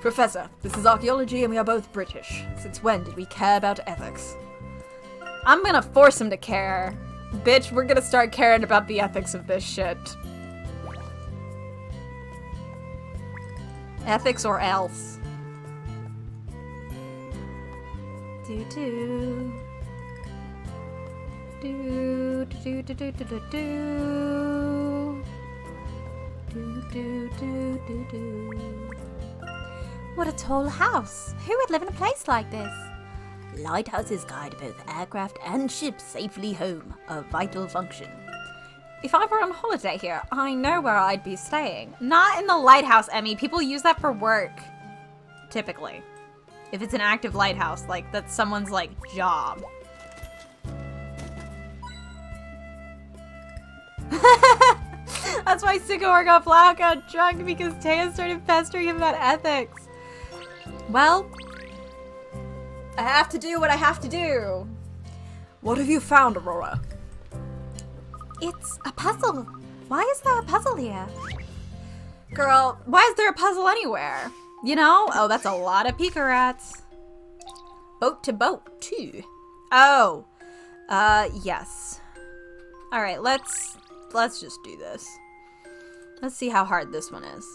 Professor, this is archaeology and we are both British. Since when did we care about ethics? I'm gonna force him to care. Bitch, we're gonna start caring about the ethics of this shit. Ethics or else. Do-do. Do-do-do-do-do-do-do. Do-do-do-do-do. What a tall house. Who would live in a place like this? Lighthouses guide both aircraft and ships safely home, a vital function. If I were on holiday here, I know where I'd be staying. Not in the lighthouse, Emmy. People use that for work. Typically. If it's an active lighthouse, like, that's someone's, like, job. That's why Sycamore got blackout drunk, because Taya started pestering him about ethics. Well, I have to do what I have to do. What have you found, Aurora? It's a puzzle. Why is there a puzzle here? Girl, why is there a puzzle anywhere? You know? Oh, that's a lot of Pika rats. Boat to boat, too. Oh. Yes. Alright, let's just do this. Let's see how hard this one is.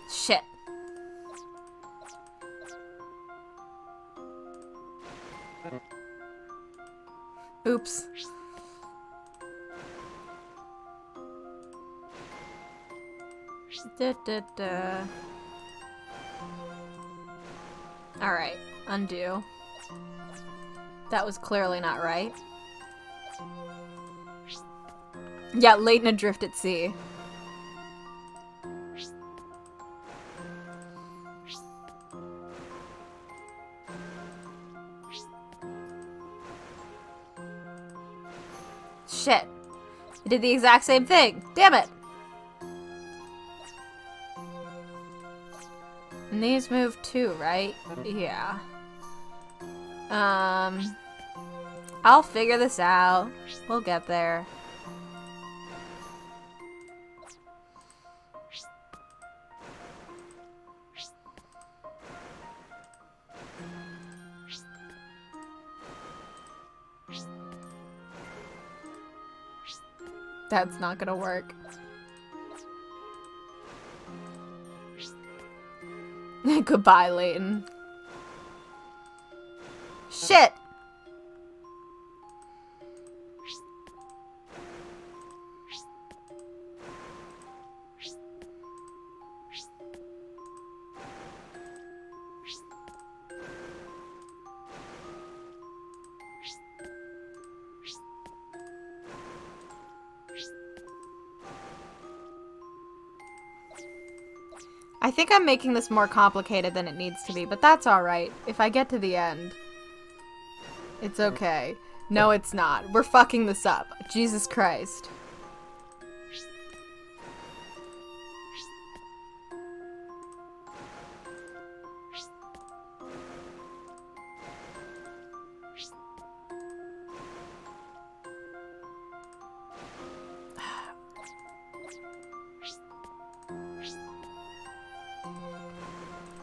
Shit. Oops. Alright, undo. That was clearly not right. Yeah, Layton adrift at sea. Shit. I did the exact same thing. Damn it. And these move too, right? Yeah. I'll figure this out. We'll get there. That's not gonna work. Goodbye, Layton. Shit! I think I'm making this more complicated than it needs to be, but that's alright. If I get to the end, it's okay. No, it's not. We're fucking this up. Jesus Christ.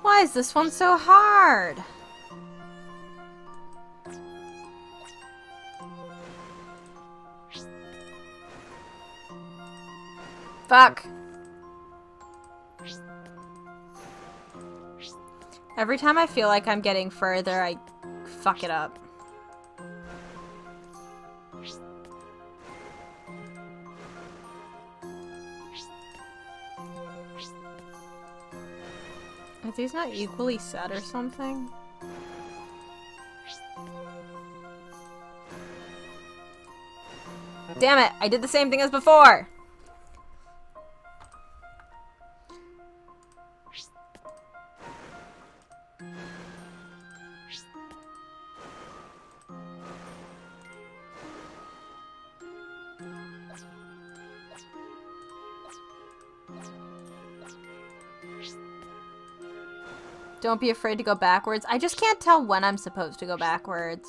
Why is this one so hard? Fuck. Every time I feel like I'm getting further, I fuck it up. Are these not equally set or something? Damn it! I did the same thing as before! Don't be afraid to go backwards. I just can't tell when I'm supposed to go backwards.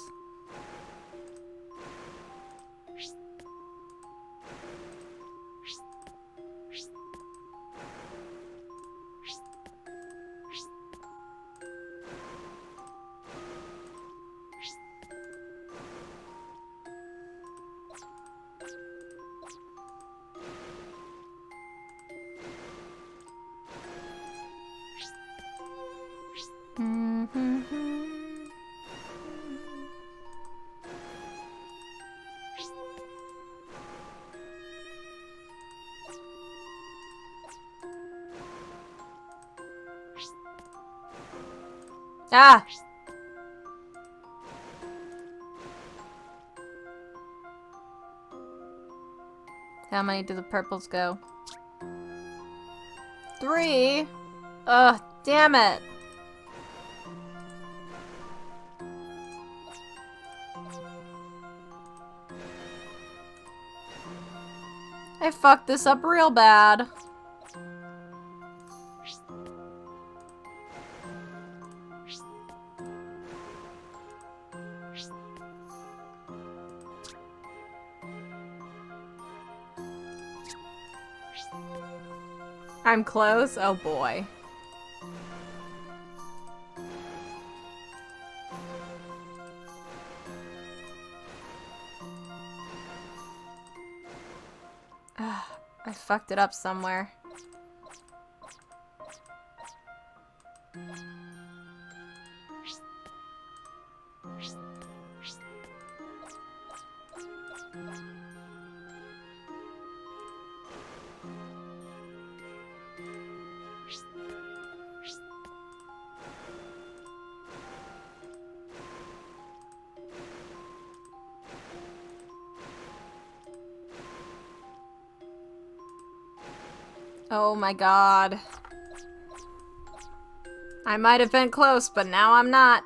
Ah! How many do the purples go? 3? Ugh, damn it! I fucked this up real bad. I'm close? Oh boy. I fucked it up somewhere. Oh my god. I might have been close, but now I'm not.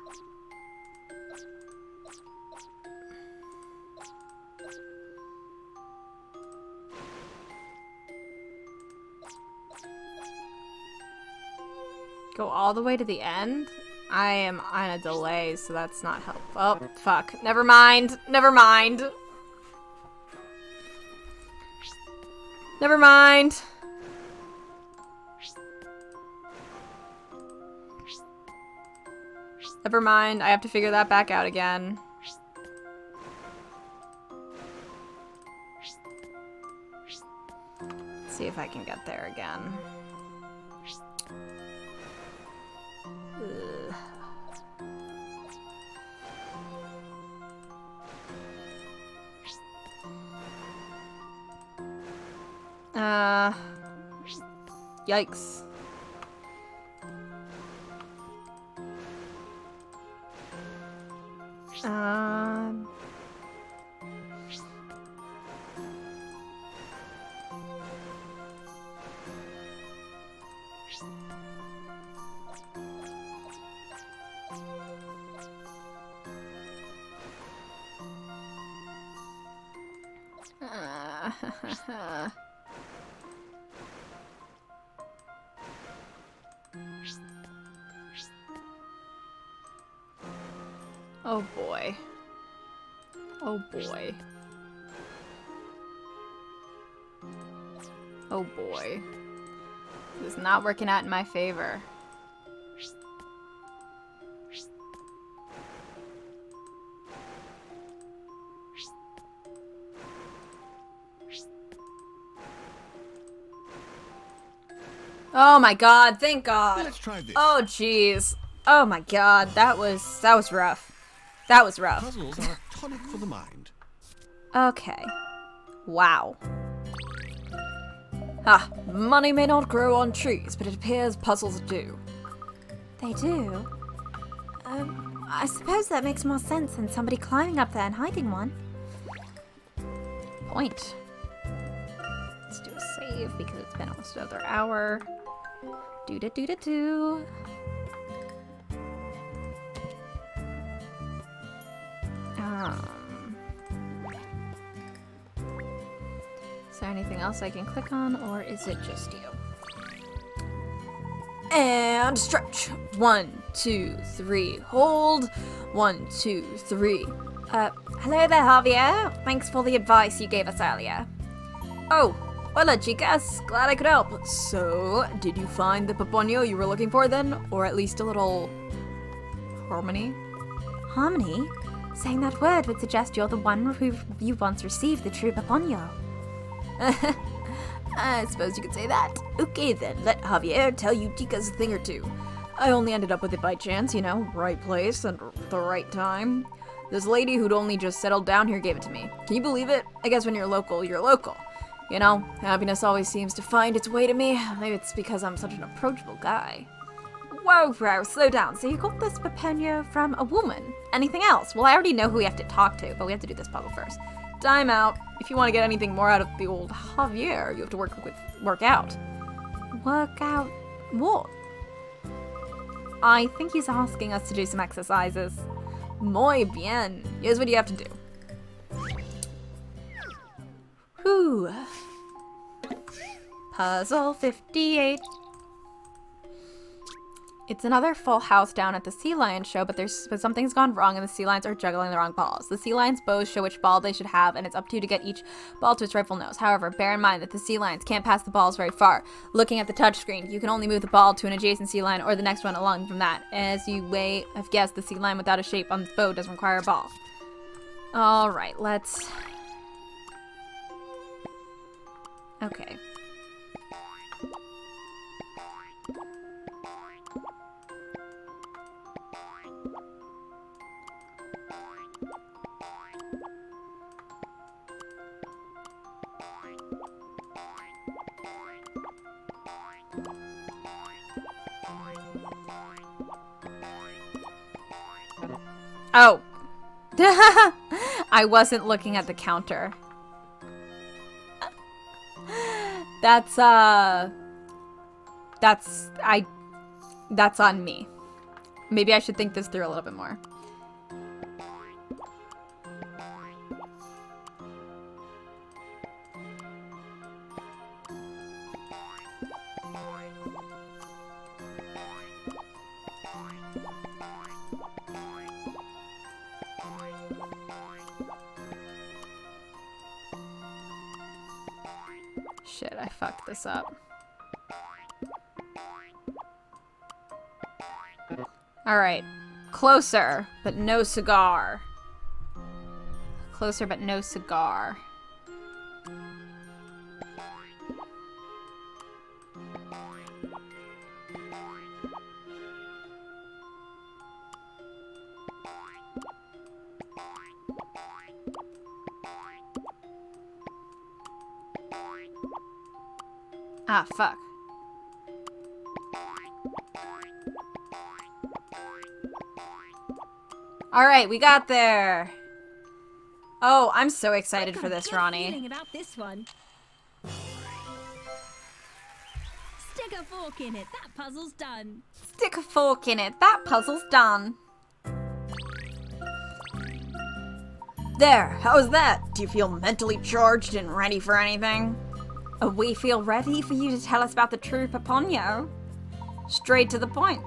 Go all the way to the end? I am on a delay, so that's not helpful. Oh, fuck. Never mind. Never mind. Never mind. Never mind, I have to figure that back out again. Let's see if I can get there again. Ugh. Yikes. Oh boy. Oh boy. Oh boy. This is not working out in my favor. Oh my god, thank god. Let's try this. Oh jeez. Oh my god, that was rough. That was rough. Puzzles are a tonic for the mind. Okay. Wow. Money may not grow on trees, but it appears puzzles do. They do? I suppose that makes more sense than somebody climbing up there and hiding one. Point. Let's do a save because it's been almost another hour. Do-da-do-da-do. Is there anything else I can click on, or is it just you? And stretch. 1, 2, 3. Hold. 1, 2, 3. Hello there, Javier. Thanks for the advice you gave us earlier. Oh, hola chicas. Glad I could help. So, did you find the paponio you were looking for then? Or at least a little harmony? Harmony? Saying that word would suggest you're the one who you once received the true Paponio. I suppose you could say that. Okay then, let Javier tell you chicas a thing or two. I only ended up with it by chance, you know, right place and the right time. This lady who'd only just settled down here gave it to me. Can you believe it? I guess when you're local, you're local. You know, happiness always seems to find its way to me. Maybe it's because I'm such an approachable guy. Whoa, bro, slow down. So you got this Paponio from a woman? Anything else? Well, I already know who we have to talk to, but we have to do this puzzle first. Time out. If you want to get anything more out of the old Javier, you have to work out. Work out what? I think he's asking us to do some exercises. Muy bien. Here's what you have to do. Whew. Puzzle 58. It's another full house down at the Sea Lion show, but something's gone wrong and the sea lions are juggling the wrong balls. The sea lions' bows show which ball they should have, and it's up to you to get each ball to its rightful nose. However, bear in mind that the sea lions can't pass the balls very far. Looking at the touchscreen, you can only move the ball to an adjacent sea lion or the next one along from that. As you may have guessed, the sea lion without a shape on its bow doesn't require a ball. Alright, let's... Okay. Oh. I wasn't looking at the counter. That's on me. Maybe I should think this through a little bit more. Shit, I fucked this up. Alright. Closer, but no cigar. Closer, but no cigar. Ah, fuck. Alright, we got there. Oh, I'm so excited for this, Ronnie. Feeling about this one. Stick a fork in it. That puzzle's done. Stick a fork in it. That puzzle's done. There, how's that? Do you feel mentally charged and ready for anything? We feel ready for you to tell us about the true Paponio. Straight to the point.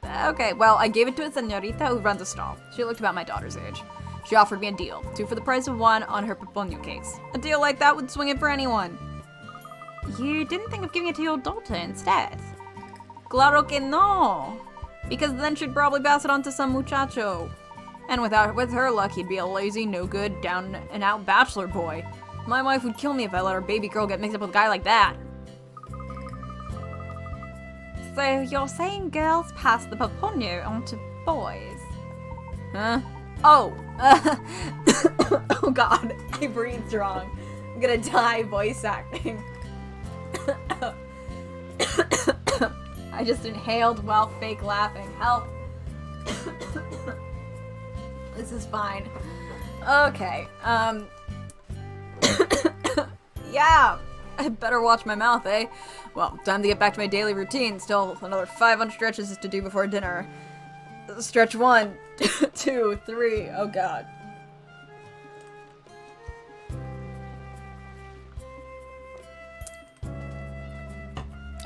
Okay, well, I gave it to a señorita who runs a stall. She looked about my daughter's age. She offered me a deal, 2 for the price of 1 on her Paponio cakes. A deal like that would swing it for anyone. You didn't think of giving it to your daughter instead? Claro que no! Because then she'd probably pass it on to some muchacho. And with her luck, he'd be a lazy, no-good, down-and-out bachelor boy. My wife would kill me if I let our baby girl get mixed up with a guy like that. So you're saying girls pass the Paponio on to boys? Huh? Oh! Oh god, I breathed wrong. I'm gonna die voice acting. I just inhaled while fake laughing. Help! This is fine. Okay, yeah! I better watch my mouth, eh? Well, time to get back to my daily routine. Still another 500 stretches to do before dinner. Stretch 1, 2, 3. Oh god.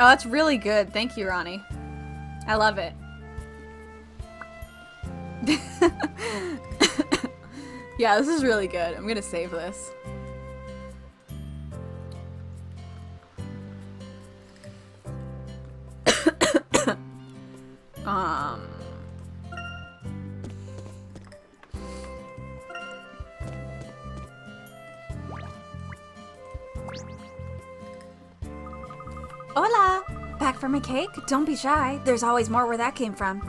Oh, that's really good. Thank you, Ronnie. I love it. Yeah, this is really good. I'm gonna save this. Hola! Back for my cake? Don't be shy. There's always more where that came from.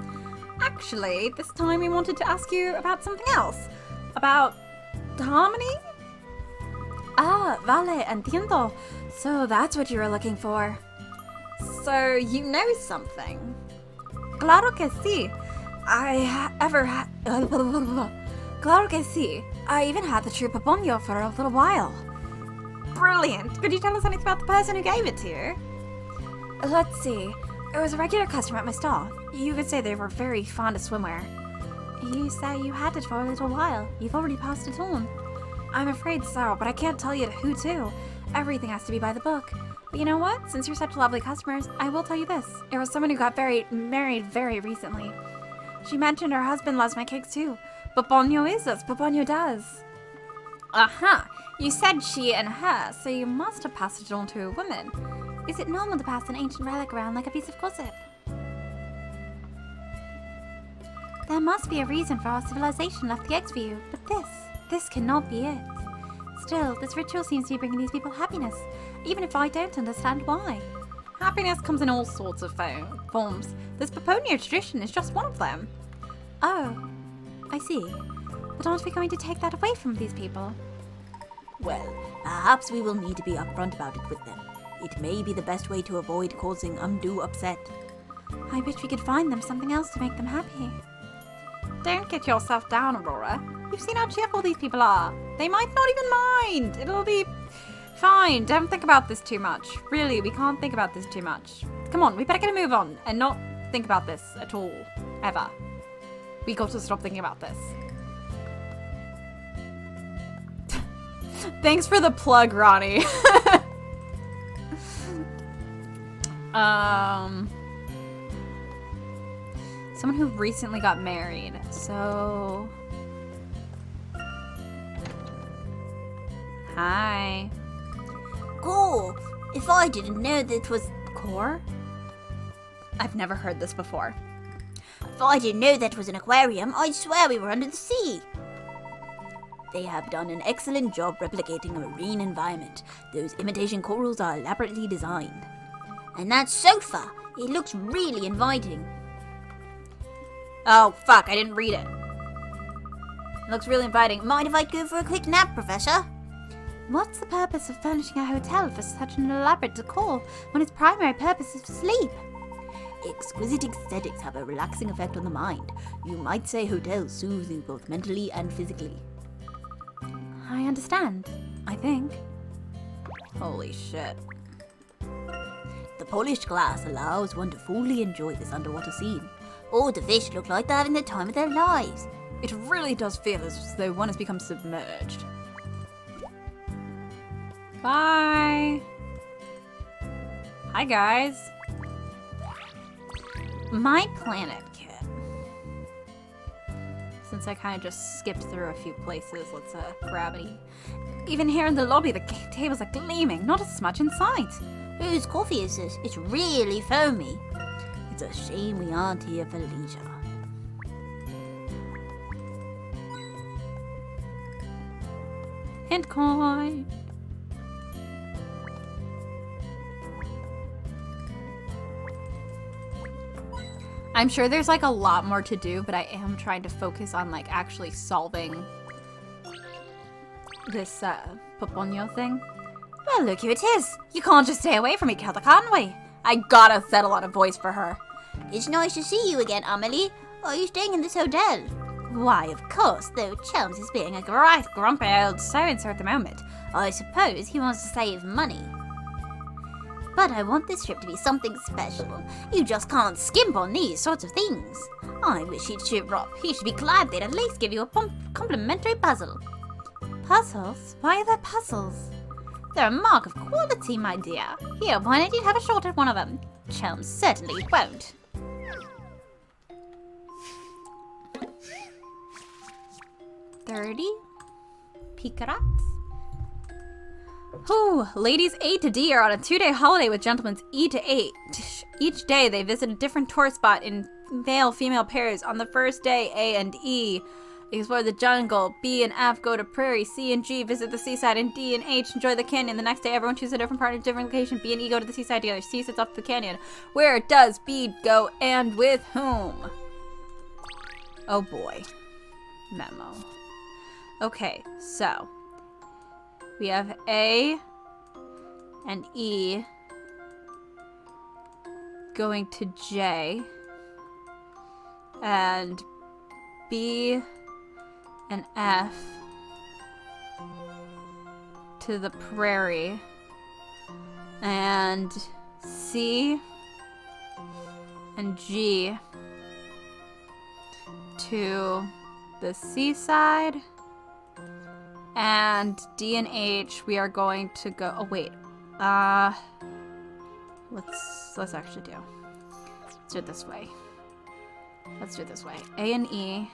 Actually, this time we wanted to ask you about something else. About harmony? Ah, vale, entiendo. So that's what you were looking for. So you know something? Claro que sí. Claro que sí. I even had the true Paponio for a little while. Brilliant. Could you tell us anything about the person who gave it to you? Let's see. It was a regular customer at my stall. You could say they were very fond of swimwear. You say you had it for a little while. You've already passed it on. I'm afraid so, but I can't tell you who to. Everything has to be by the book. But you know what? Since you're such lovely customers, I will tell you this. It was someone who got married very recently. She mentioned her husband loves my cakes too. Paponio is as Paponio does. Aha! You said she and her, so you must have passed it on to a woman. Is it normal to pass an ancient relic around like a piece of gossip? There must be a reason for our civilization left the eggs for you, but this cannot be it. Still, this ritual seems to be bringing these people happiness, even if I don't understand why. Happiness comes in all sorts of forms. This Paponio tradition is just one of them. Oh, I see. But aren't we going to take that away from these people? Well, perhaps we will need to be upfront about it with them. It may be the best way to avoid causing undue upset. I wish we could find them something else to make them happy. Don't get yourself down, Aurora. You've seen how cheerful these people are. They might not even mind. It'll be fine. Don't think about this too much. Really, we can't think about this too much. Come on, we better get a move on and not think about this at all. Ever. We got to stop thinking about this. Thanks for the plug, Ronnie. Someone who recently got married. So hi. Cool. If I didn't know that was Core? I've never heard this before. If I didn't know that was an aquarium, I'd swear we were under the sea. They have done an excellent job replicating a marine environment. Those imitation corals are elaborately designed. And that sofa! It looks really inviting. Oh, fuck, I didn't read it. Looks really inviting. Mind if I go for a quick nap, Professor? What's the purpose of furnishing a hotel for such an elaborate decor when its primary purpose is to sleep? Exquisite aesthetics have a relaxing effect on the mind. You might say hotels soothe you both mentally and physically. I understand, I think. Holy shit. The polished glass allows one to fully enjoy this underwater scene. Oh, the fish look like they're having the time of their lives. It really does feel as though one has become submerged. Bye. Hi, guys. My planet kit. Since I kind of just skipped through a few places, let's grab it. Even here in the lobby, the tables are gleaming. Not a smudge in sight. Whose coffee is this? It's really foamy. It's a shame we aren't here for leisure. Hint coin. I'm sure there's like a lot more to do, but I am trying to focus on like actually solving this Poponyo thing. Well, look who it is. You can't just stay away from each other, can we? I gotta settle on a voice for her. It's nice to see you again, Amelie. Are you staying in this hotel? Why, of course, though Chums is being a great grumpy old so-and-so at the moment. I suppose he wants to save money. But I want this trip to be something special. You just can't skimp on these sorts of things. I wish he'd cheer up. He should be glad they'd at least give you a complimentary puzzle. Puzzles? Why are there puzzles? They're a mark of quality, my dear. Here, why don't you have a shot at one of them? Chums certainly won't. $30 Picarats. Ooh, ladies A to D are on a 2-day holiday with gentlemen E to H. Each day they visit a different tourist spot in male-female pairs. On the first day, A and E explore the jungle, B and F go to prairie, C and G visit the seaside, and D and H enjoy the canyon. The next day, everyone chooses a different part of a different location. B and E go to the seaside together. C sits off the canyon. Where does B go and with whom? Oh boy. Memo. Okay, so we have A and E going to J, and B and F to the prairie, and C and G to the seaside, and D and H we are going to go. Oh wait, let's actually do. Let's do it this way. Let's do it this way. A and E.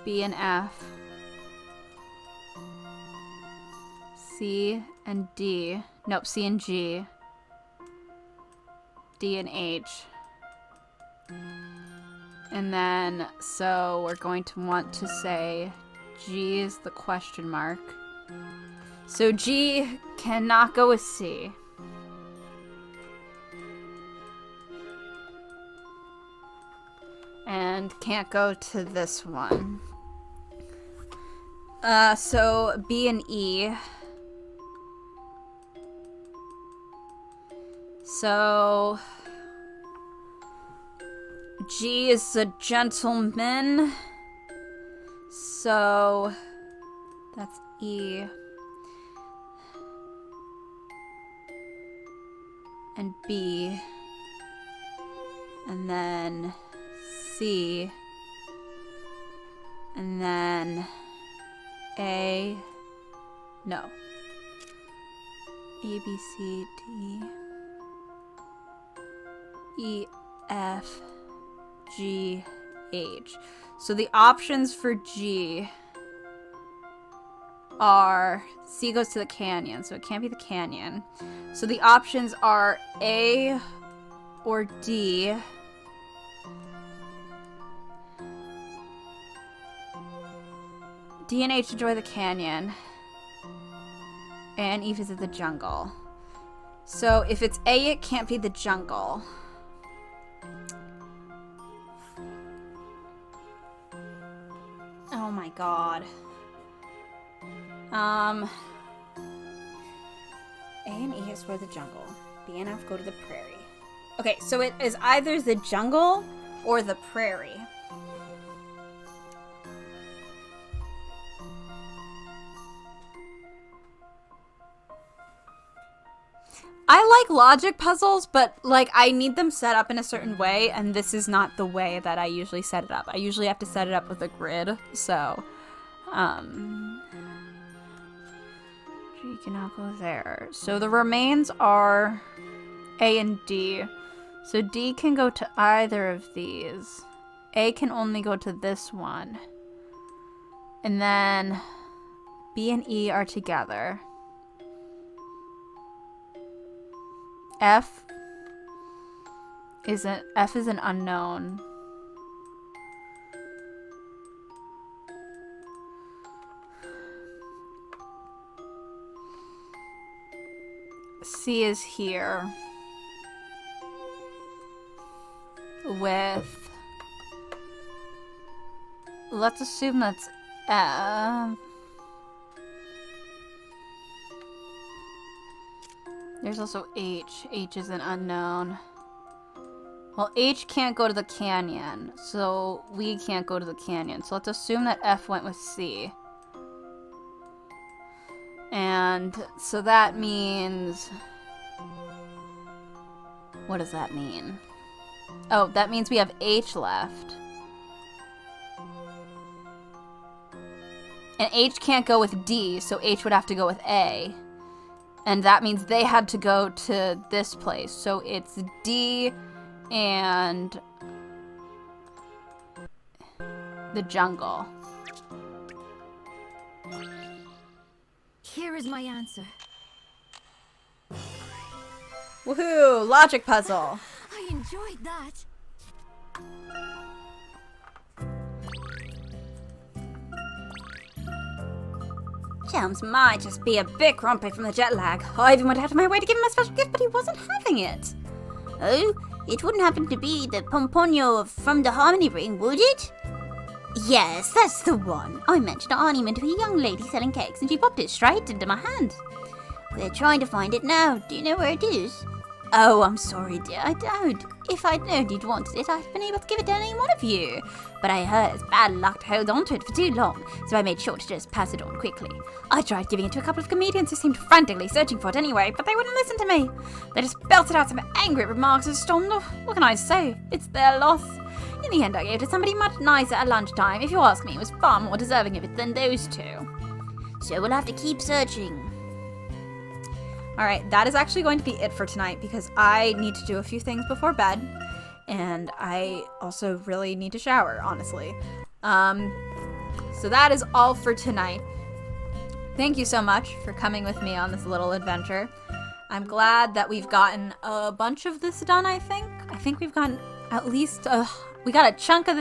B and F. C and D. Nope, C and G. D and H. And then, so we're going to want to say G is the question mark. So G cannot go with C. And can't go to this one. So B and E. So G is a gentleman. So that's E. And B. And then C. And then A. No. A, B, C, D. E, F, G, H. So the options for G are C goes to the canyon, so it can't be the canyon. So the options are A or D. D and H enjoy the canyon, and E visit the jungle. So if it's A, it can't be the jungle. Oh my god. A and E explore the jungle. B and F go to the prairie. Okay, so it is either the jungle or the prairie. I like logic puzzles, but like I need them set up in a certain way, and this is not the way that I usually set it up. I usually have to set it up with a grid, so you cannot go there. So the remains are A and D. So D can go to either of these. A can only go to this one. And then B and E are together. F is an unknown. C is here with, let's assume that's F. There's also H. H is an unknown. Well, H can't go to the canyon, so we can't go to the canyon. So let's assume that F went with C. And so that means... What does that mean? Oh, that means we have H left. And H can't go with D, so H would have to go with A. And that means they had to go to this place. So it's D and the jungle. Here is my answer. Woohoo! Logic puzzle. I enjoyed that. Chelms might just be a bit grumpy from the jet lag. I even went out of my way to give him a special gift, but he wasn't having it. Oh, it wouldn't happen to be the pomponio from the Harmony Ring, would it? Yes, that's the one. I mentioned an ornament to a young lady selling cakes, and she popped it straight into my hand. We're trying to find it now. Do you know where it is? Oh, I'm sorry, dear, I don't. If I'd known you'd wanted it, I'd been able to give it to any one of you. But I heard it's bad luck to hold on to it for too long, so I made sure to just pass it on quickly. I tried giving it to a couple of comedians who seemed frantically searching for it anyway, but they wouldn't listen to me. They just belted out some angry remarks and stormed off. What can I say? It's their loss. In the end, I gave it to somebody much nicer at lunchtime. If you ask me, it was far more deserving of it than those two. So we'll have to keep searching. Alright, that is actually going to be it for tonight because I need to do a few things before bed. And I also really need to shower, honestly. So that is all for tonight. Thank you so much for coming with me on this little adventure. I'm glad that we've gotten a bunch of this done, I think. I think we've gotten at least we got a chunk of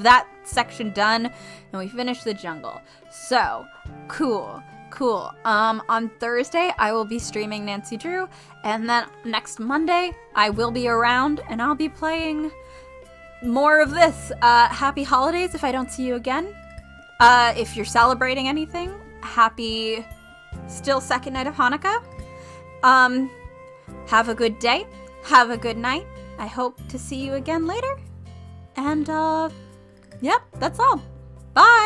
that section done, and we finished the jungle. So, cool. On Thursday, I will be streaming Nancy Drew, and then next Monday, I will be around, and I'll be playing more of this. Happy holidays if I don't see you again. If you're celebrating anything, happy still second night of Hanukkah. Have a good day. Have a good night. I hope to see you again later. And, yep, that's all. Bye!